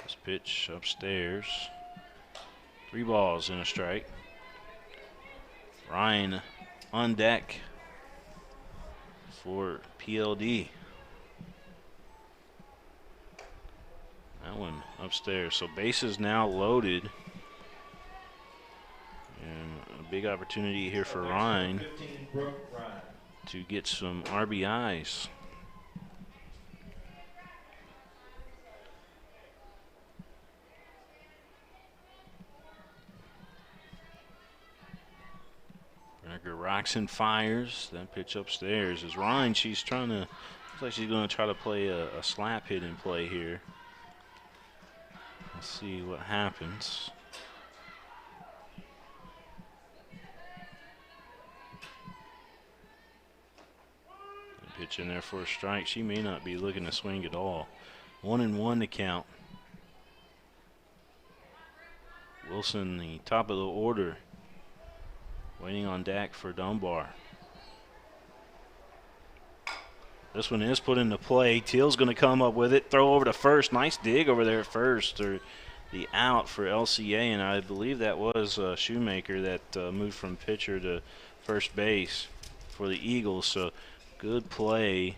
This pitch upstairs. 3 balls and a strike. Ryan on deck for PLD. That one upstairs. So bases now loaded. And a big opportunity here for Ryan to get some RBIs. Brenninger rocks and fires. That pitch upstairs is Ryan. She's trying to, looks like she's going to try to play a slap hit in play here. Let's see what happens. Pitch in there for a strike. She may not be looking to swing at all. 1-1 to count. Wilson, the top of the order, waiting on deck for Dunbar. This one is put into play. Teal's going to come up with it. Throw over to first. Nice dig over there at first. Or the out for LCA, and I believe that was Shoemaker that moved from pitcher to first base for the Eagles. So good play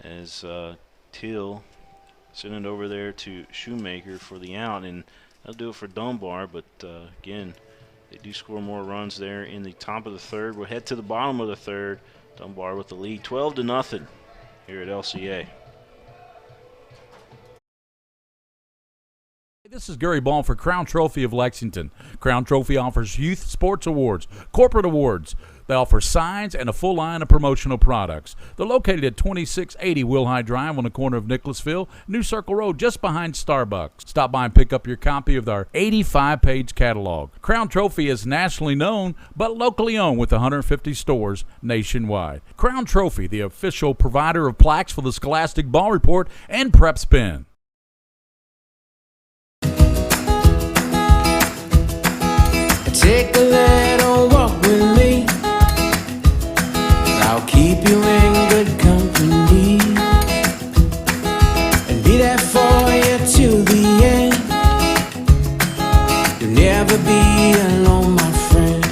as Teal sent it over there to Shoemaker for the out, and that'll do it for Dunbar. But again, they do score more runs there in the top of the third. We'll head to the bottom of the third. Dunbar with the lead, 12-0 here at LCA. This is Gary Ball for Crown Trophy of Lexington. Crown Trophy offers youth sports awards, corporate awards. They offer signs and a full line of promotional products. They're located at 2680 Wilhite Drive on the corner of Nicholasville, New Circle Road, just behind Starbucks. Stop by and pick up your copy of our 85-page catalog. Crown Trophy is nationally known, but locally owned with 150 stores nationwide. Crown Trophy, the official provider of plaques for the Scholastic Ball Report and PrepSpin. Take a little walk with me. I'll keep you in good company and be there for you till the end. You'll never be alone, my friend.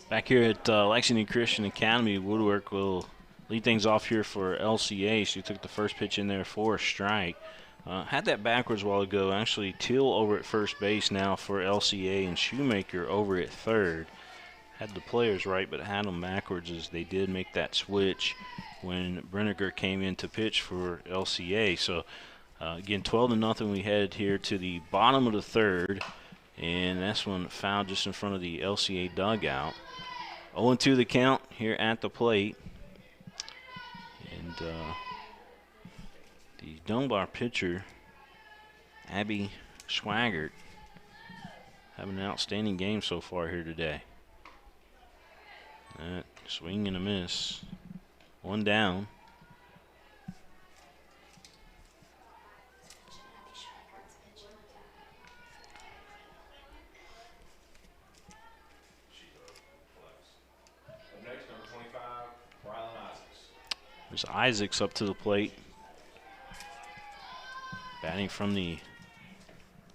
Back here at Lexington Christian Academy, Woodwork will lead things off here for LCA. She took the first pitch in there for a strike. Had that backwards a while ago. Actually, Teal over at first base now for LCA and Shoemaker over at third. Had the players right, but had them backwards as they did make that switch when Brenninger came in to pitch for LCA. So, again, 12-0. We head here to the bottom of the third, and that's one fouled just in front of the LCA dugout. 0-2 the count here at the plate. And the Dunbar pitcher, Abby Schwaggart, having an outstanding game so far here today. That Swing and a miss. One down. Next, number 25, Rylan Isaacs. There's Isaacs up to the plate. Batting from the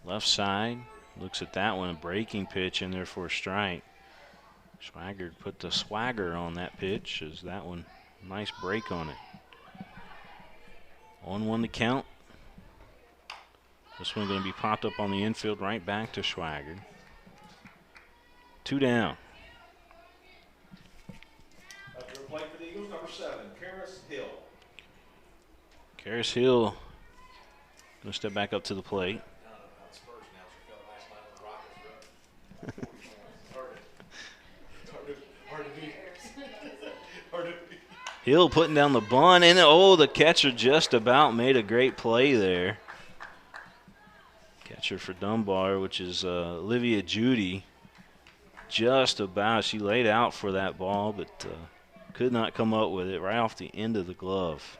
left side. Looks at that one, a breaking pitch in there for a strike. Maggard put the swagger on that pitch. As that one, nice break on it. 1-1 to count. This one going to be popped up on the infield, right back to Schwager. 2 down. Up to the plate for the Eagles, number 7, Karis Hill. Karis Hill going to step back up to the plate. Hill putting down the bunt, and oh, the catcher just about made a great play there. Catcher for Dunbar, which is Olivia Judy, just about. She laid out for that ball, but could not come up with it right off the end of the glove.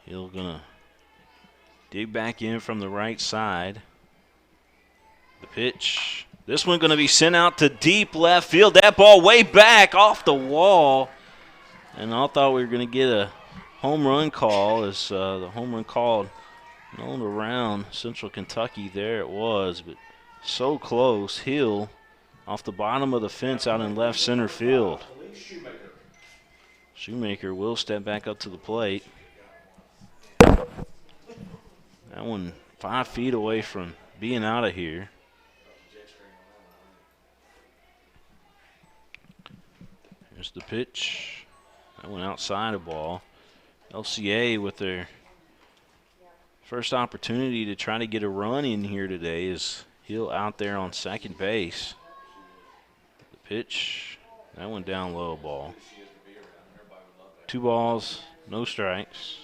Hill gonna dig back in from the right side. The pitch. This one going to be sent out to deep left field. That ball way back off the wall. And I thought we were going to get a home run call as the home run called known around Central Kentucky. There it was, but so close. Hill off the bottom of the fence out in left center field. Shoemaker will step back up to the plate. That one 5 feet away from being out of here. Here's the pitch. That went outside a ball. LCA with their first opportunity to try to get a run in here today is Hill out there on second base. The pitch, that went down low, ball. 2 balls, no strikes.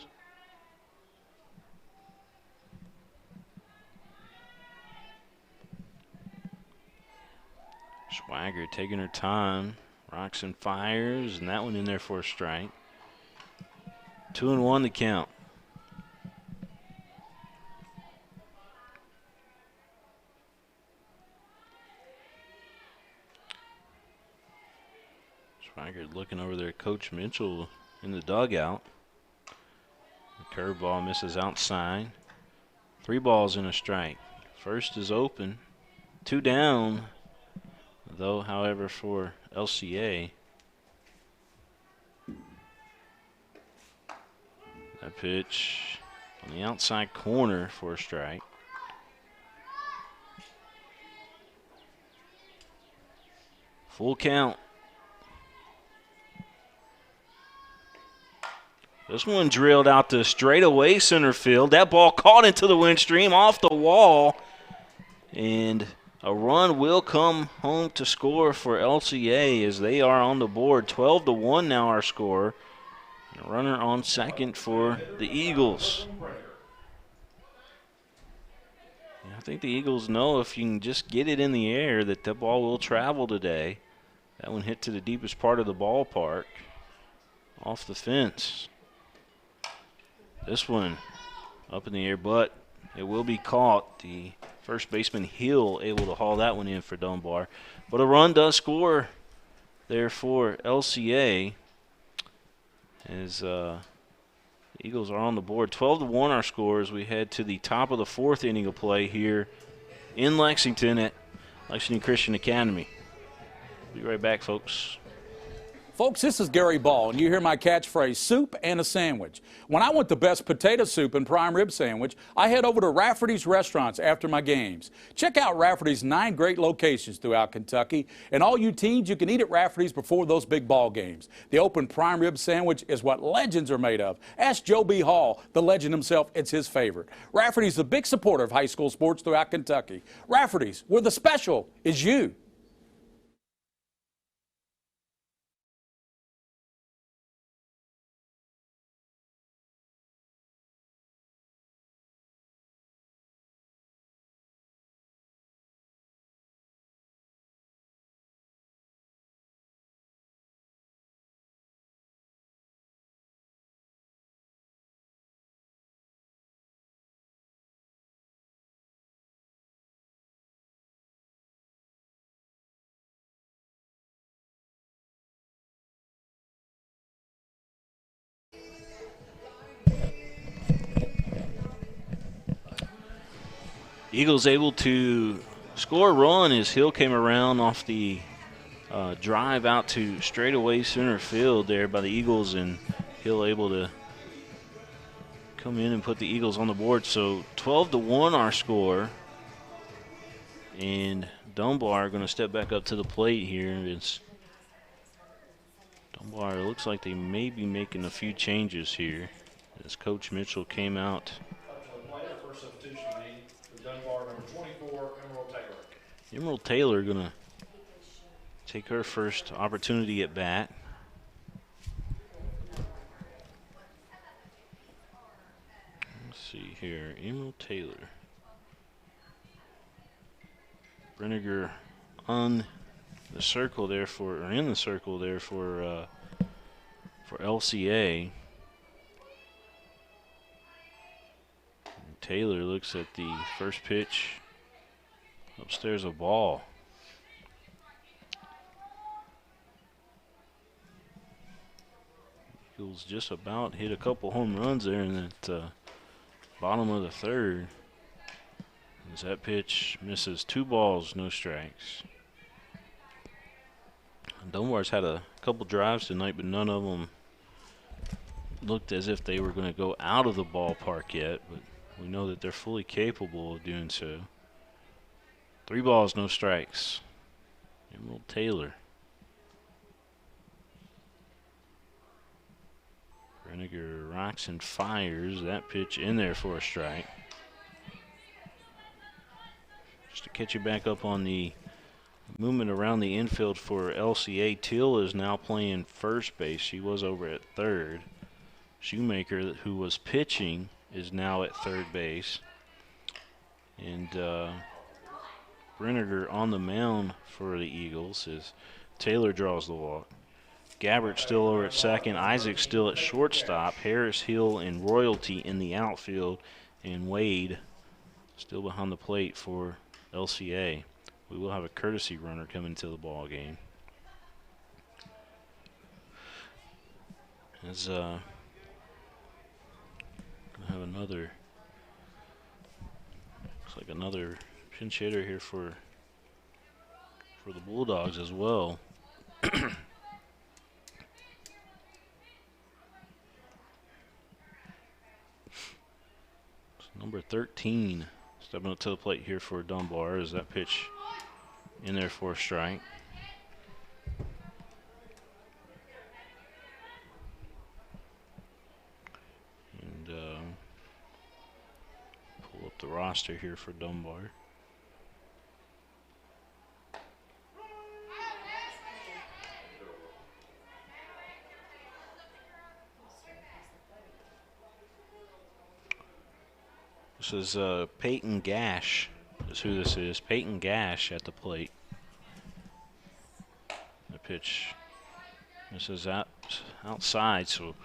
Swagger taking her time. Rocks and fires, and that one in there for a strike. 2-1 to count. Swagger looking over there at Coach Mitchell in the dugout. The curveball misses outside. 3 balls and a strike. First is open. 2 down, though, however, for LCA. That pitch on the outside corner for a strike. Full count. This one drilled out to straightaway center field. That ball caught into the windstream off the wall. And a run will come home to score for LCA as they are on the board. 12-1 now our score. And a runner on second for the Eagles. Yeah, I think the Eagles know if you can just get it in the air that the ball will travel today. That one hit to the deepest part of the ballpark. Off the fence. This one up in the air, but it will be caught. The first baseman Hill able to haul that one in for Dunbar. But a run does score there for LCA as the Eagles are on the board. 12-1 our score as we head to the top of the 4th inning of play here in Lexington at Lexington Christian Academy. Be right back, folks. Folks, this is Gary Ball, and you hear my catchphrase, soup and a sandwich. When I want the best potato soup and prime rib sandwich, I head over to Rafferty's Restaurants after my games. Check out Rafferty's 9 great locations throughout Kentucky, and all you teens, you can eat at Rafferty's before those big ball games. The open prime rib sandwich is what legends are made of. Ask Joe B. Hall, the legend himself, it's his favorite. Rafferty's a big supporter of high school sports throughout Kentucky. Rafferty's, where the special is you. Eagles able to score a run as Hill came around off the drive out to straightaway center field there by the Eagles, and Hill able to come in and put the Eagles on the board. So 12-1 our score, and Dunbar going to step back up to the plate here. Dunbar looks like they may be making a few changes here as Coach Mitchell came out. First substitution made for Dunbar, number 24, Emerald Taylor. Emerald Taylor going to take her first opportunity at bat. Let's see here, Emerald Taylor. Brenniger on the circle there for, or in the circle there for LCA. And Taylor looks at the first pitch. Upstairs, a ball. Eagles just about hit a couple home runs there in that bottom of the third. As that pitch misses, 2 balls, no strikes. Dunbar's had a couple drives tonight, but none of them looked as if they were going to go out of the ballpark yet, but we know that they're fully capable of doing so. 3 balls, no strikes. Emerald Taylor. Brenniger rocks and fires. That pitch in there for a strike. Just to catch you back up on the movement around the infield for LCA, Till is now playing first base. She was over at third. Shoemaker, who was pitching, is now at third base. And Brenniger on the mound for the Eagles as Taylor draws the walk. Gabbert still over at second. Isaac still at shortstop. Harris, Hill, and Royalty in the outfield. And Wade still behind the plate for LCA. We will have a courtesy runner coming to the ball game. As gonna have another, looks like another pinch hitter here for the Bulldogs as well. Number 13 stepping up to the plate here for Dunbar. Is that pitch in there for a strike? And pull up the roster here for Dunbar. This is Peyton Gash is who this is. Peyton Gash at the plate. The pitch, this is outside, so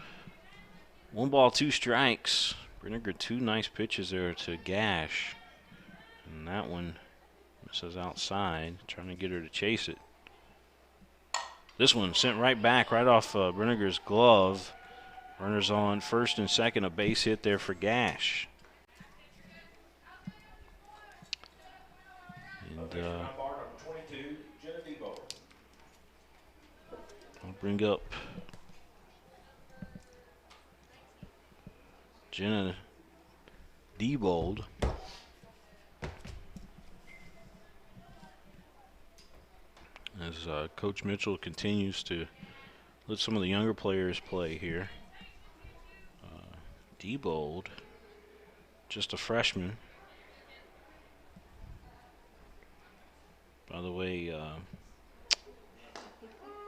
1 ball, 2 strikes. Brenniger, 2 nice pitches there to Gash. And that one, this is outside, trying to get her to chase it. This one sent right back, right off Brenniger's glove. Runners on first and second, a base hit there for Gash. And I'll bring up Jenna Diebold. As Coach Mitchell continues to let some of the younger players play here. Diebold, just a freshman. By the way,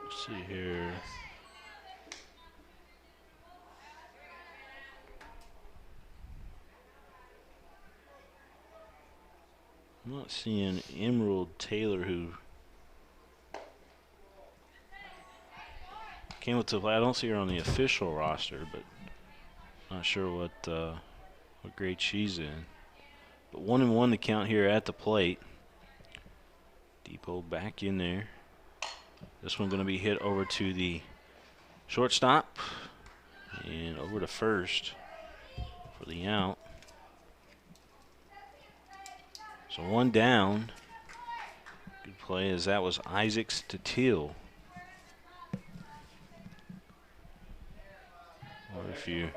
let's see here. I'm not seeing Emerald Taylor, who came up to play. I don't see her on the official roster, but not sure what grade she's in. But 1-1 the count here at the plate. Depot back in there. This one going to be hit over to the shortstop. And over to first for the out. So one down. Good play as that was Isaacs to Teal. Or if you're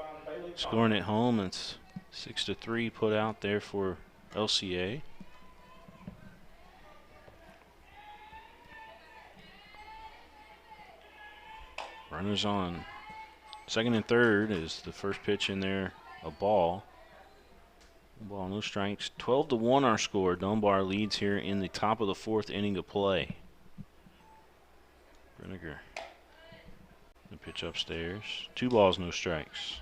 scoring at home, it's 6-3 put out there for LCA. Runners on second and third is the first pitch in there, a ball. Ball, no strikes. 12-1 our score. Dunbar leads here in the top of the fourth inning of play. Brinegar. The pitch upstairs. 2 balls, no strikes.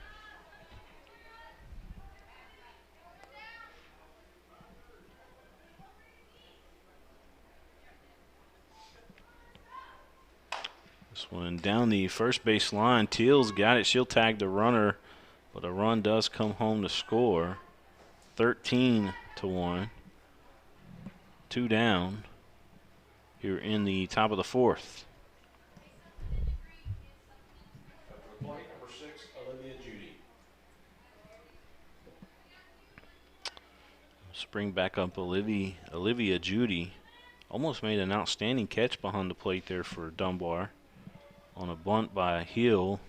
This one down the first base line. Teal's got it. She'll tag the runner, but a run does come home to score. 13-1. 2 down here in the top of the fourth. Number 6, Olivia Judy. Spring back up Olivia Judy. Almost made an outstanding catch behind the plate there for Dunbar on a bunt by Hill.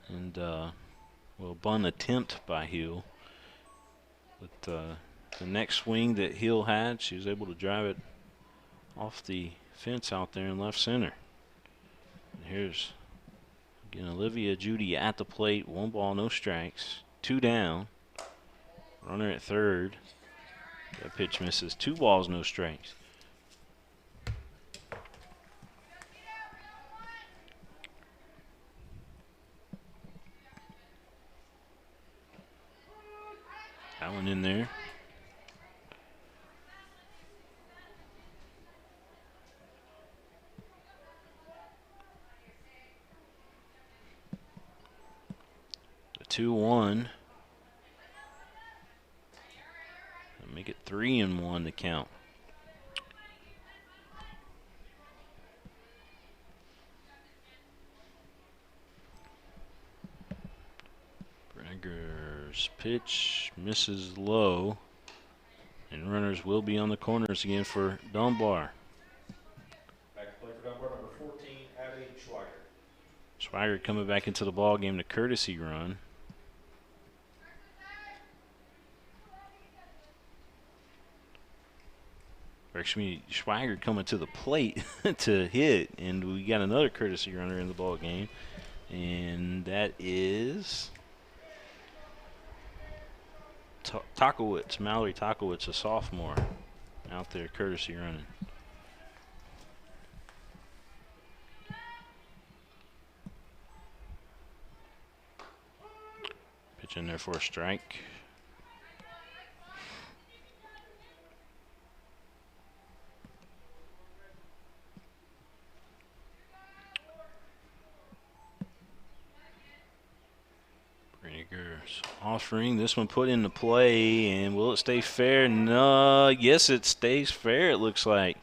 And, well, bunt attempt by Hill. But the next swing that Hill had, she was able to drive it off the fence out there in left center. And here's, again, Olivia Judy at the plate. 1 ball, no strikes. 2 down. Runner at third. That pitch misses. 2 balls, no strikes. That one in there. The 2-1. Make it 3-1 to count. Brinegar's pitch misses low, and runners will be on the corners again for Dunbar. Back to play for Dunbar, number 14, Abby Schweiger. Schweiger coming back into the ball game to courtesy run. Or actually, Schweiger coming to the plate to hit, and we got another courtesy runner in the ball game, and that is Takowitz, Mallory Takowitz, a sophomore, out there courtesy running. Pitch in there for a strike. Offering this one put into play, and will it stay fair? No, yes, it stays fair, it looks like.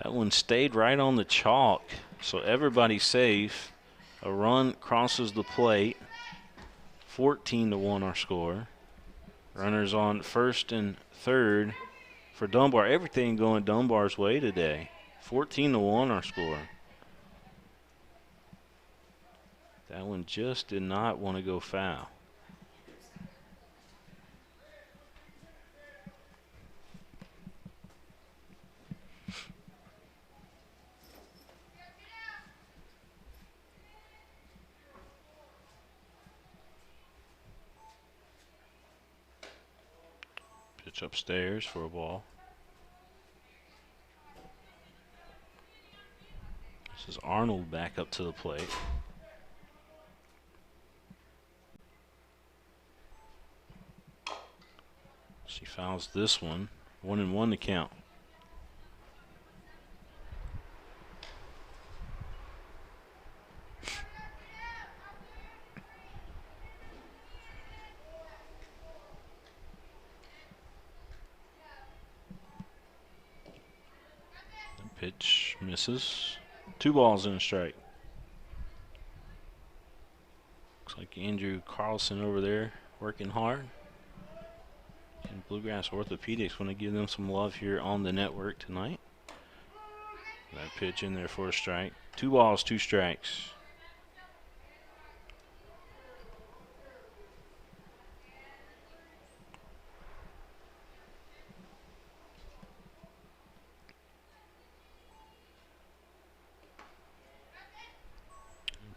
That one stayed right on the chalk, so everybody's safe. A run crosses the plate. 14-1 our score. Runners on first and third for Dunbar. Everything going Dunbar's way today. 14-1 our score. That one just did not want to go foul. Pitch upstairs for a ball. This is Arnold back up to the plate. She fouls this one. 1-1 to count. The pitch misses. 2 balls and a strike. Andrew Carlson over there working hard. And Bluegrass Orthopedics want to give them some love here on the network tonight. That pitch in there for a strike. 2 balls, 2 strikes.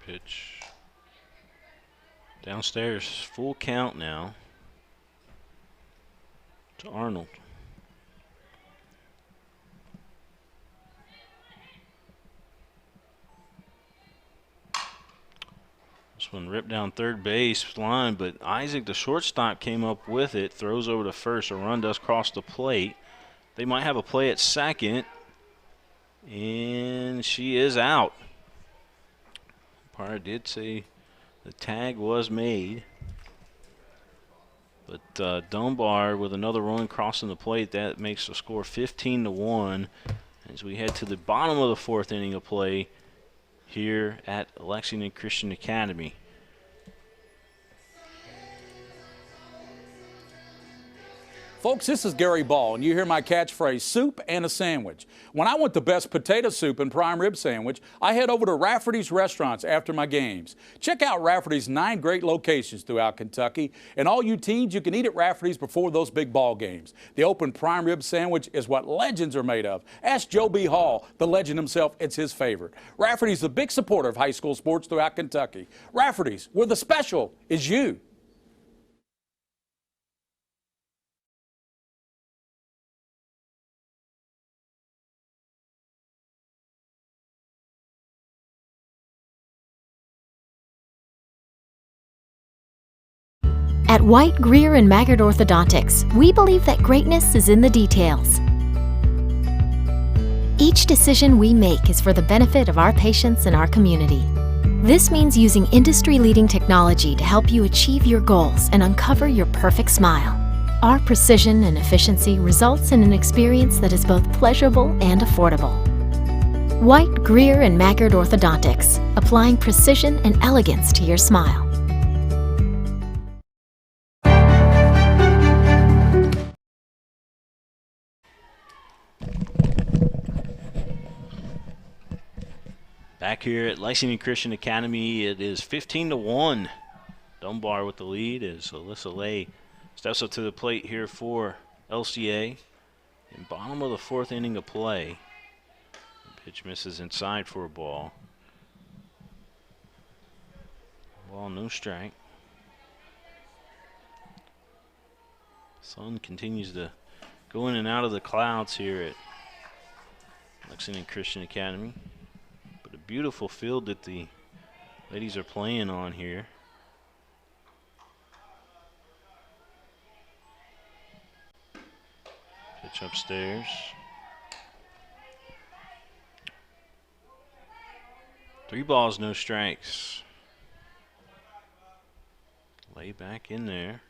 Pitch downstairs, full count now to Arnold. This one ripped down third base line, but Isaac, the shortstop, came up with it, throws over to first. A run does cross the plate. They might have a play at second, and she is out. Umpire did say the tag was made. But Dunbar with another run crossing the plate, that makes the score 15-1 as we head to the bottom of the 4th inning of play here at Lexington Christian Academy. Folks, this is Gary Ball, and you hear my catchphrase, soup and a sandwich. When I want the best potato soup and prime rib sandwich, I head over to Rafferty's Restaurants after my games. Check out Rafferty's 9 great locations throughout Kentucky, and all you teens, you can eat at Rafferty's before those big ball games. The open prime rib sandwich is what legends are made of. Ask Joe B. Hall, the legend himself, it's his favorite. Rafferty's the big supporter of high school sports throughout Kentucky. Rafferty's, where the special is you. At White, Greer, and Maggard Orthodontics, we believe that greatness is in the details. Each decision we make is for the benefit of our patients and our community. This means using industry-leading technology to help you achieve your goals and uncover your perfect smile. Our precision and efficiency results in an experience that is both pleasurable and affordable. White, Greer, and Maggard Orthodontics, applying precision and elegance to your smile. Back here at Lexington Christian Academy, it is 15-1. Dunbar with the lead as Alyssa Lay steps up to the plate here for LCA. In bottom of the 4th inning of play. Pitch misses inside for a ball. Ball, no strike. Sun continues to go in and out of the clouds here at Lexington Christian Academy. But a beautiful field that the ladies are playing on here. Pitch upstairs. Three balls, no strikes. Lay back in there.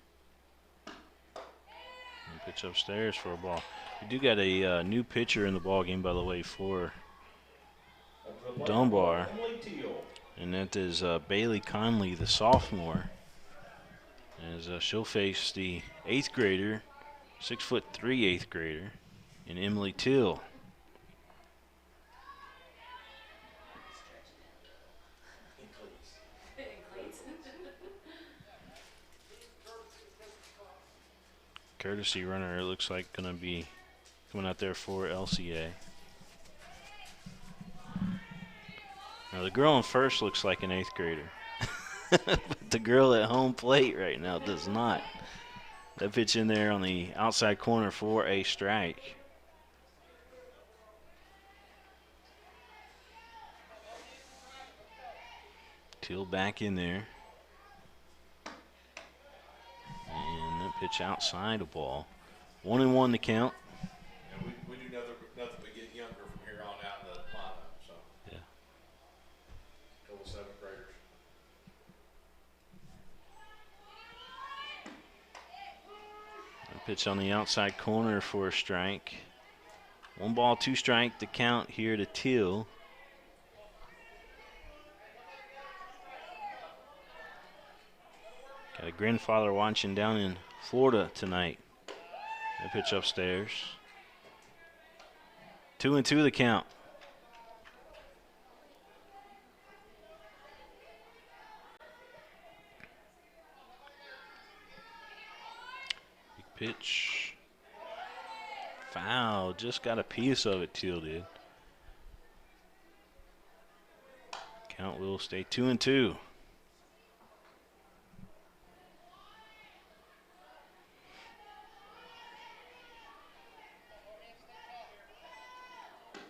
And pitch upstairs for a ball. We do got a new pitcher in the ball game, by the way, for Dunbar. And that is Bailey Conley, the sophomore. As she'll face the 8th grader, 6'3" 8th grader, in Emily Till. Courtesy runner, it looks like, going to be coming out there for LCA. Now the girl in first looks like an 8th grader. But the girl at home plate right now does not. That pitch in there on the outside corner for a strike. Till back in there. And that pitch outside a ball. 1-1 to count. Yeah, we do nothing but get younger from here on out in the lineup. So yeah. Total 7th graders. A pitch on the outside corner for a strike. 1 ball, 2 strike to count here to Till. Got a grandfather watching down in Florida tonight. The pitch upstairs. 2-2 the count. Big pitch. Foul. Just got a piece of it, Teal did. Count will stay 2-2.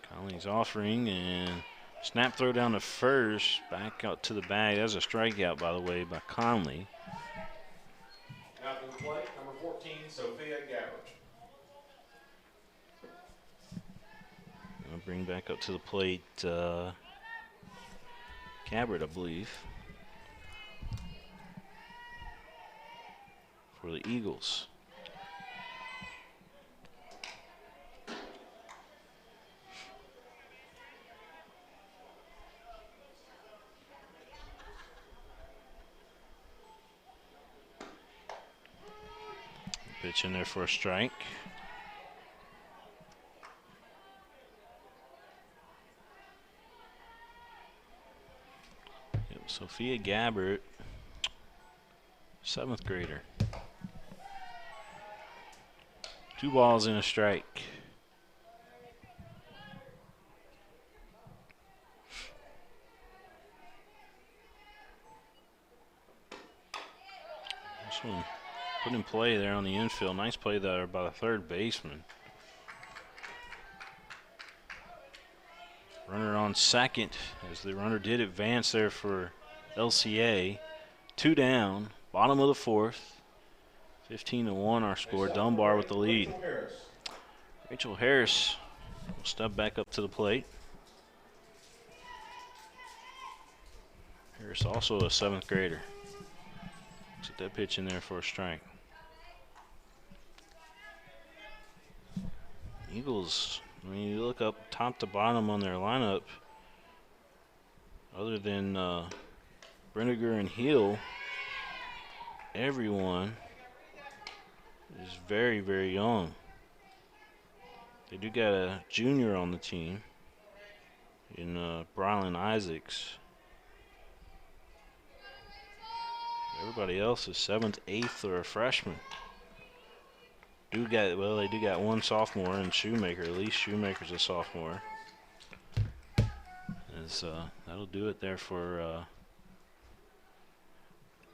Conley's offering and snap throw down to first. Back out to the bag. That's a strikeout, by the way, by Conley. Now to the plate, number 14, Sophia Gabbard. I'll bring back up to the plate Gabbard, I believe, for the Eagles. Pitch in there for a strike. Sophia Gabbard, 7th grader. 2 balls and a strike. This one put in play there on the infield. Nice play there by the third baseman. Runner on second as the runner did advance there for LCA. 2 down, bottom of the 4th. 15-1 our score. Dunbar with the lead. Rachel Harris will step back up to the plate. Harris also a 7th grader. Set that pitch in there for a strike. Eagles, when you look up top to bottom on their lineup, other than Brenniger and Hill, everyone is very, very young. They do got a junior on the team in Brylan Isaacs. Everybody else is 7th, 8th, or a freshman. They do got one sophomore and Shoemaker. At least Shoemaker's a sophomore. That'll do it there for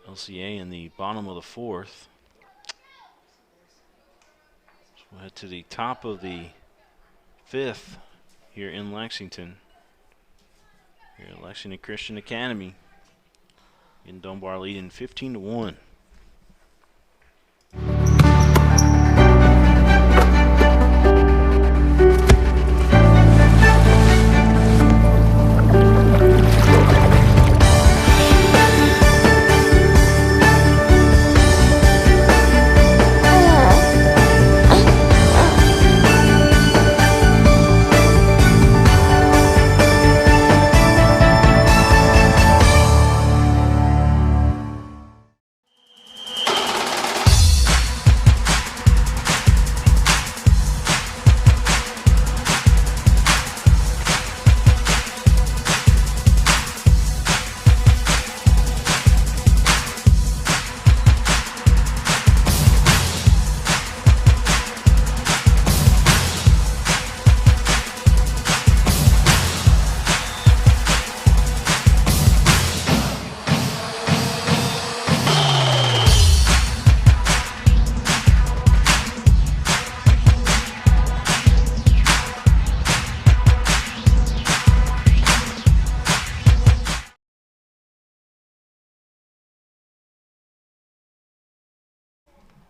LCA in the bottom of the 4th. So we'll head to the top of the 5th here in Lexington. Here at Lexington Christian Academy. In Dunbar leading 15-1.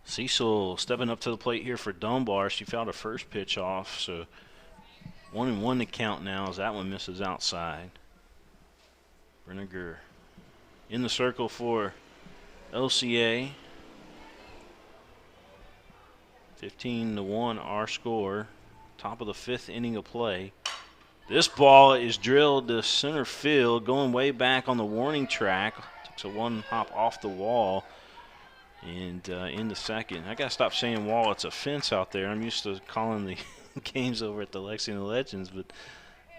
Cecil stepping up to the plate here for Dunbar. She fouled her first pitch off, so 1-1 to count now as that one misses outside. Brenniger in the circle for LCA. 15-1 our score. Top of the 5th inning of play. This ball is drilled to center field, going way back on the warning track. Takes a 1 hop off the wall. And in the second, I got to stop saying wall. It's a fence out there. I'm used to calling the games over at the Lexington Legends, but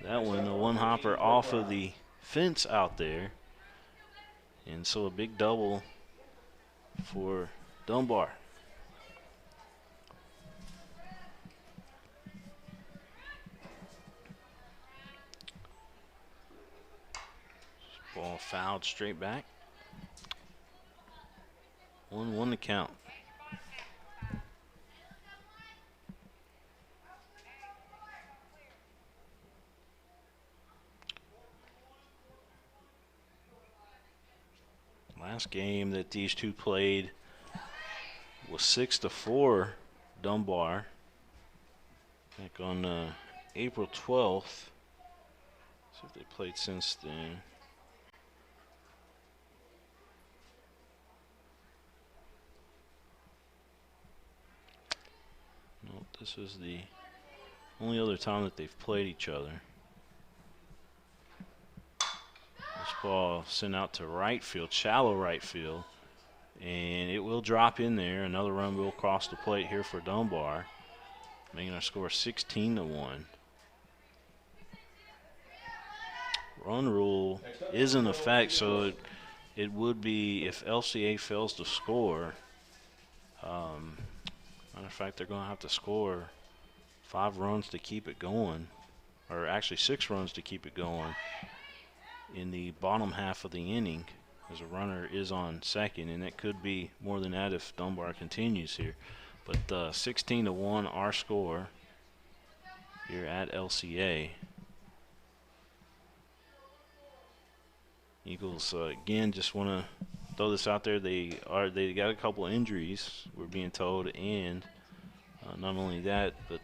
that one, the one hopper off of the fence out there. And so a big double for Dunbar. Ball fouled straight back. 1-1 to count. Last game that these two played was 6-4 Dunbar back on April 12th. See if they played since then. Nope, this is the only other time that they've played each other. This ball sent out to right field, shallow right field, and it will drop in there. Another run will cross the plate here for Dunbar, making our score 16-1. Run rule is in effect, so it would be if LCA fails to score. Matter of fact, they're going to have to score 5 runs to keep it going, or actually 6 runs to keep it going in the bottom half of the inning, as a runner is on second, and it could be more than that if Dunbar continues here. But 16-1 our score here at LCA. Eagles again just want to throw this out there. They got a couple of injuries, we're being told, and not only that, but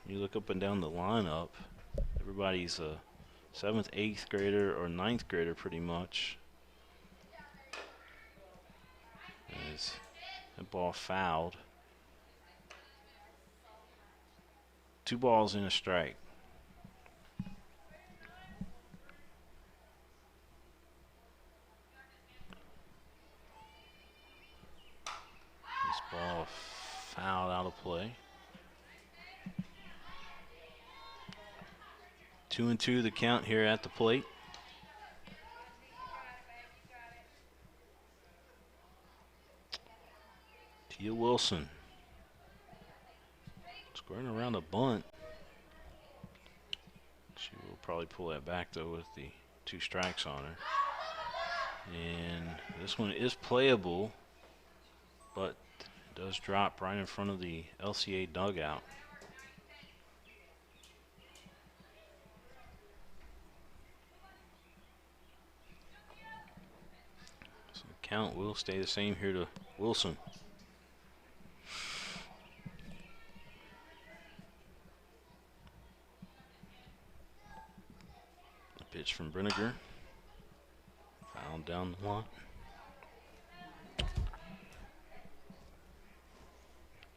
you look up and down the lineup, everybody's a 7th, 8th grader or 9th grader pretty much. As that ball fouled. 2 balls and a strike. This ball fouled out of play. 2-2 the count here at the plate. Tia Wilson squaring around a bunt. She will probably pull that back though with the 2 strikes on her. And this one is playable, but it does drop right in front of the LCA dugout. So the count will stay the same here to Wilson. The pitch from Brinegar. Foul down the line.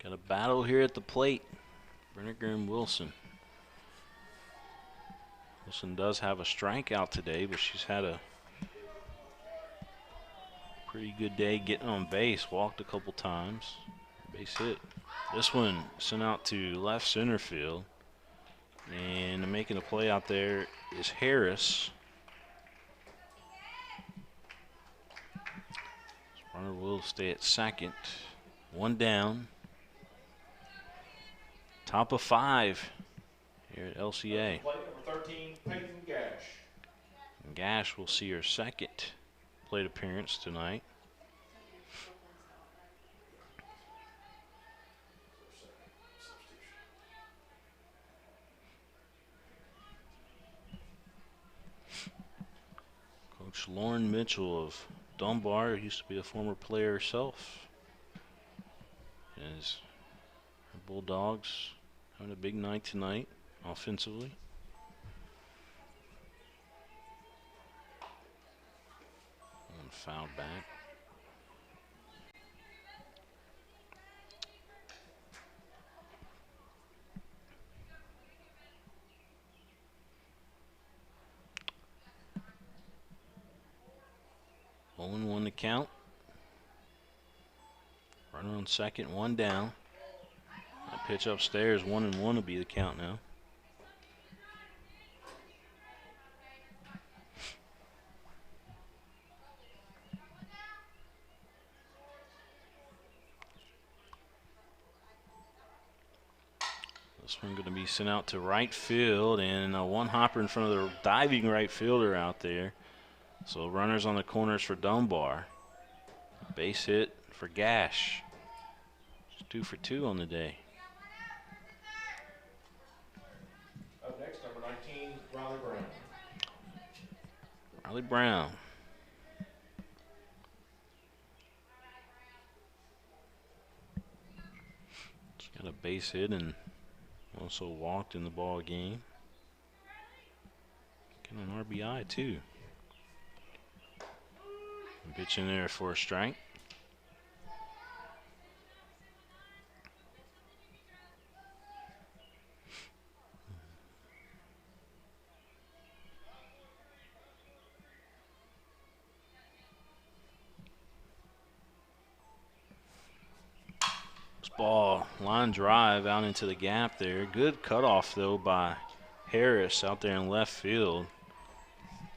Got a battle here at the plate. Brinegar and Wilson. Wilson does have a strikeout today, but she's had a pretty good day getting on base. Walked a couple times. Base hit. This one sent out to left center field. And making a play out there is Harris. This runner will stay at second. 1 down. Top of 5 here at LCA. Plate number 13, Peyton Gash. And Gash will see her second plate appearance tonight. Coach Lauren Mitchell of Dunbar used to be a former player herself. As her Bulldogs having a big night tonight offensively. And fouled back. One to count. 1 second, 1 down. That pitch upstairs, 1-1 will be the count now. This one going to be sent out to right field, and a one hopper in front of the diving right fielder out there. So runners on the corners for Dunbar. Base hit for Gash. Just 2 for 2 on the day. Up next, number 19, Riley Brown. Riley Brown. Just got a base hit and also walked in the ball game. Got an RBI too. Pitch in there for a strike. This ball, line drive out into the gap there. Good cutoff though by Harris out there in left field.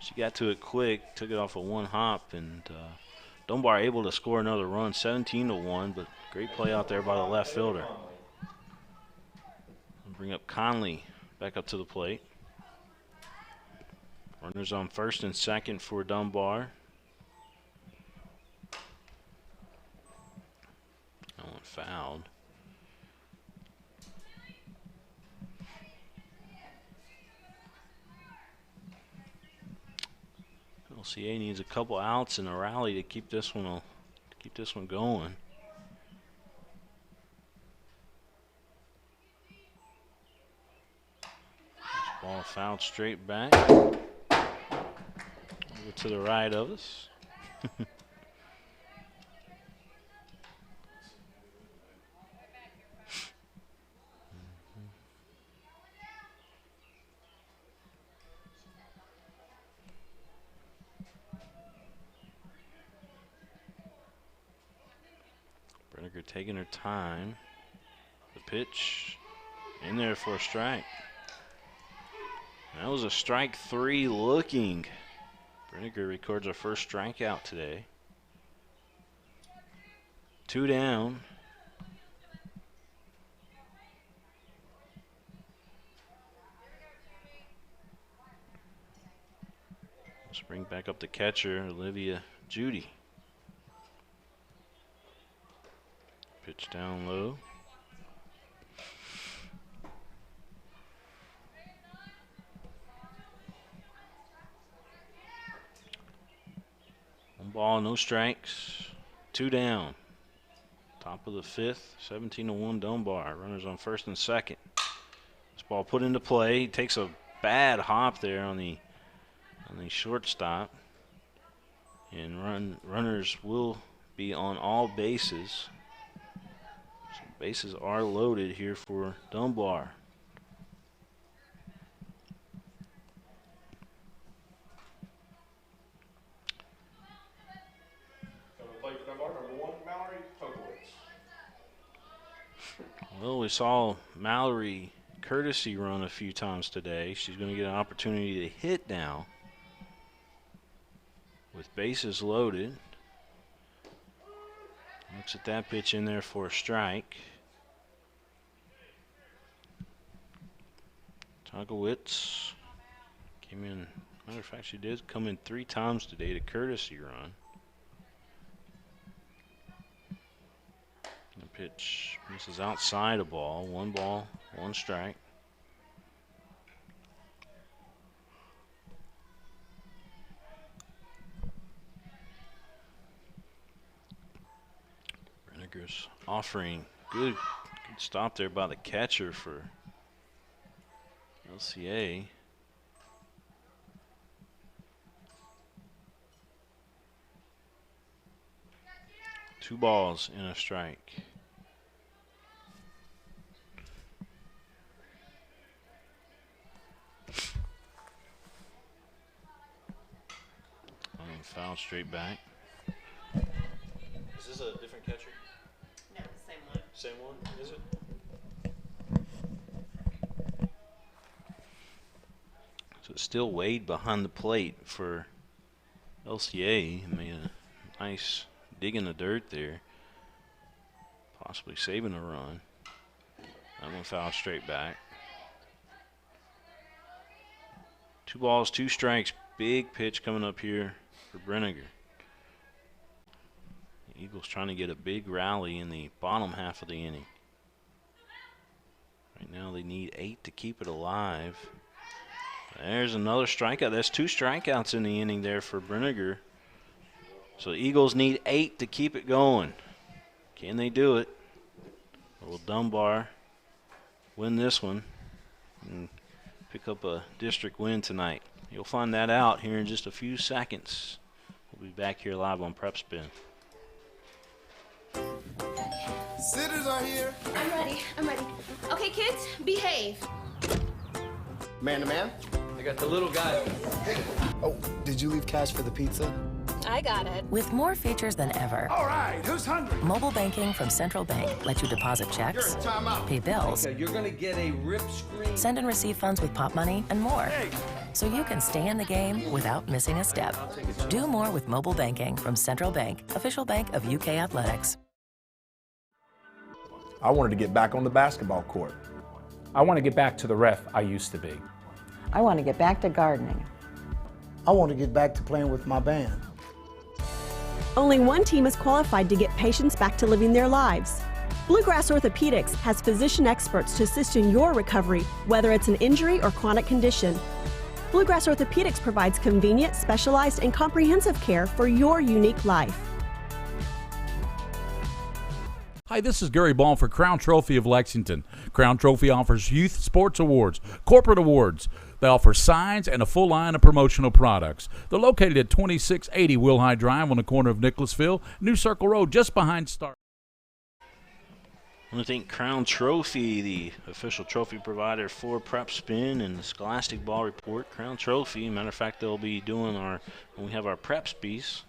She got to it quick, took it off of one hop, and Dunbar able to score another run, 17-1, but great play out there by the left fielder. Bring up Conley back up to the plate. Runners on first and second for Dunbar. That one fouled. LCA needs a couple outs and a rally to keep this one going. This ball fouled straight back over to the right of us. Taking her time. The pitch in there for a strike. That was a strike 3 looking. Brenniger records her first strikeout today. 2 down. Let's bring back up the catcher, Olivia Judy. Pitch down low. One ball, no strikes. 2 down. Top of the 5th, 17-1 Dunbar. Runners on first and second. This ball put into play. Takes a bad hop there on the shortstop. And runners will be on all bases. Bases are loaded here for Dunbar. Coming to play for Dunbar, number 1, Mallory Tokowitz. Well, we saw Mallory courtesy run a few times today. She's going to get an opportunity to hit now with bases loaded. Looks at that pitch in there for a strike. Togowitz came in, matter of fact, she did come in 3 times today to courtesy run. The pitch misses outside a ball. 1 ball, 1 strike. Brenniger's offering good stop there by the catcher for LCA. Two balls and a strike. Foul straight back. Is this a different catcher? No, Same one, is it? So it's still Wade behind the plate for LCA. He made a nice dig in the dirt there, possibly saving a run. That one fouled straight back. 2 balls, 2 strikes. Big pitch coming up here for Brenniger. The Eagles trying to get a big rally in the bottom half of the inning. Right now they need 8 to keep it alive. There's another strikeout. That's 2 strikeouts in the inning there for Brenniger. So the Eagles need 8 to keep it going. Can they do it? Or will Dunbar win this one and pick up a district win tonight? You'll find that out here in just a few seconds. We'll be back here live on PrepSpin. Sitters are here. I'm ready. I'm ready. Okay, kids, behave. Man to man. I got the little guy. Oh, did you leave cash for the pizza? I got it. With more features than ever, All right, who's hungry? mobile banking from Central Bank lets you deposit checks, Time out. pay bills, Okay, you're gonna get a rip screen. send and receive funds with Pop Money, and more. So you can stay in the game without missing a step. Do more with mobile banking from Central Bank, official bank of UK Athletics. I wanted to get back on the basketball court. I want to get back to the ref I used to be. I want to get back to gardening. I want to get back to playing with my band. Only one team is qualified to get patients back to living their lives. Bluegrass Orthodontics has physician experts to assist in your recovery, whether it's an injury or chronic condition. Bluegrass Orthopedics provides convenient, specialized, and comprehensive care for your unique life. Hi, this is Gary Ball for Crown Trophy of Lexington. Crown Trophy offers youth sports awards, corporate awards. They offer signs and a full line of promotional products. They're located at 2680 Wilhite Drive on the corner of Nicholasville, New Circle Road, just behind Star. I want to thank Crown Trophy, the official trophy provider for PrepSpin and the Scholastic Ball Report. Crown Trophy, matter of fact, they'll be doing when we have our Preps piece,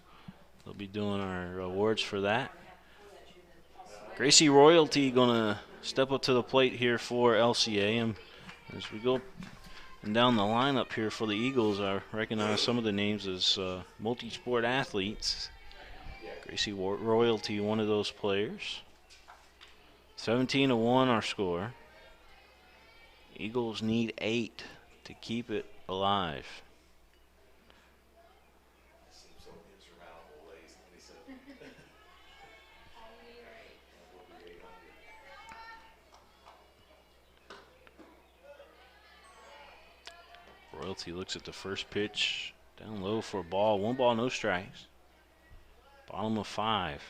they'll be doing our awards for that. Gracie Royalty going to step up to the plate here for LCA. And as we go down the lineup here for the Eagles, I recognize some of the names as multi-sport athletes. Gracie Royalty, one of those players. 17-1 our score. Eagles need 8 to keep it alive. Royalty looks at the first pitch, down low for a ball. 1 ball, no strikes. Bottom of 5.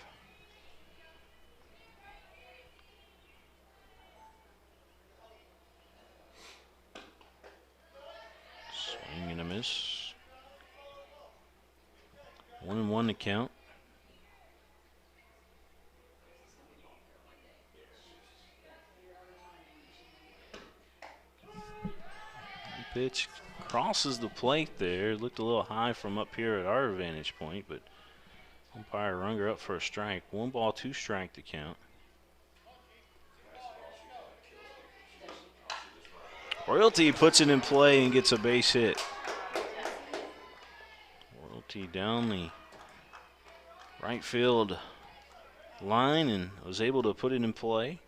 Swing and a miss. 1-1 to count. Pitch crosses the plate there. Looked a little high from up here at our vantage point, but umpire Runger up for a strike. 1 ball, 2 strike to count. Royalty puts it in play and gets a base hit. Royalty down the right field line and was able to put it in play.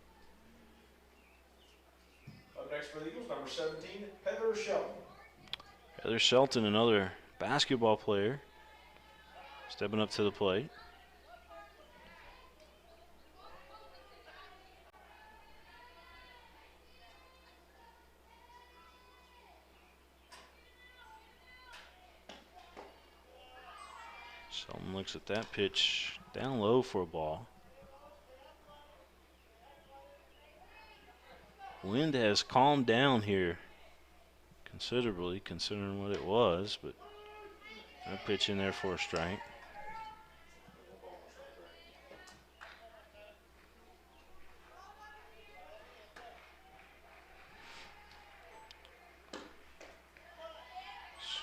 Up next for the Eagles, number 17, Heather Shelton. Heather Shelton, another basketball player, stepping up to the plate. Shelton looks at that pitch down low for a ball. Wind has calmed down here considerably, considering what it was, but that pitch in there for a strike.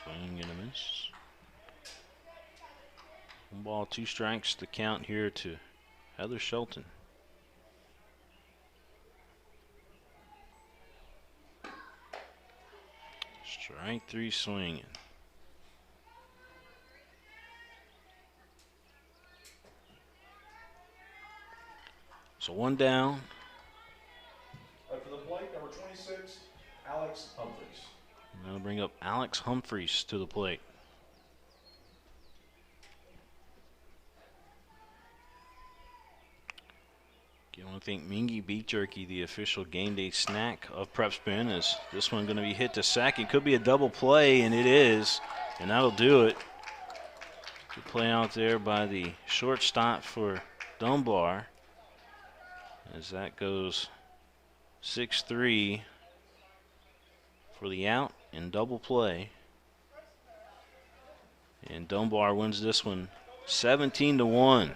Swing and a miss. 1 ball, 2 strikes to count here to Heather Shelton. Strike 3 swinging. So 1 down. Up for the plate, number 26, Alex Humphreys. And that'll bring up Alex Humphreys to the plate. You want to think Mingy Beef Jerky, the official game day snack of PrepSpin, is this one going to be hit to second? Could be a double play, and it is, and that'll do it. Good play out there by the shortstop for Dunbar, as that goes 6-3 for the out and double play. And Dunbar wins this one 17-1.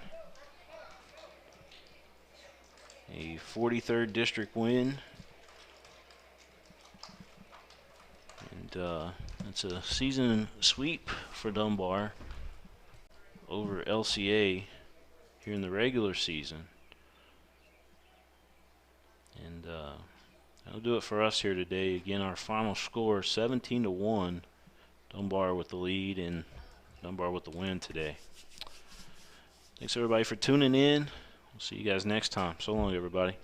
A 43rd district win. And it's a season sweep for Dunbar over LCA here in the regular season. And that'll do it for us here today. Again, our final score 17-1. Dunbar with the lead and Dunbar with the win today. Thanks everybody for tuning in. We'll see you guys next time. So long, everybody.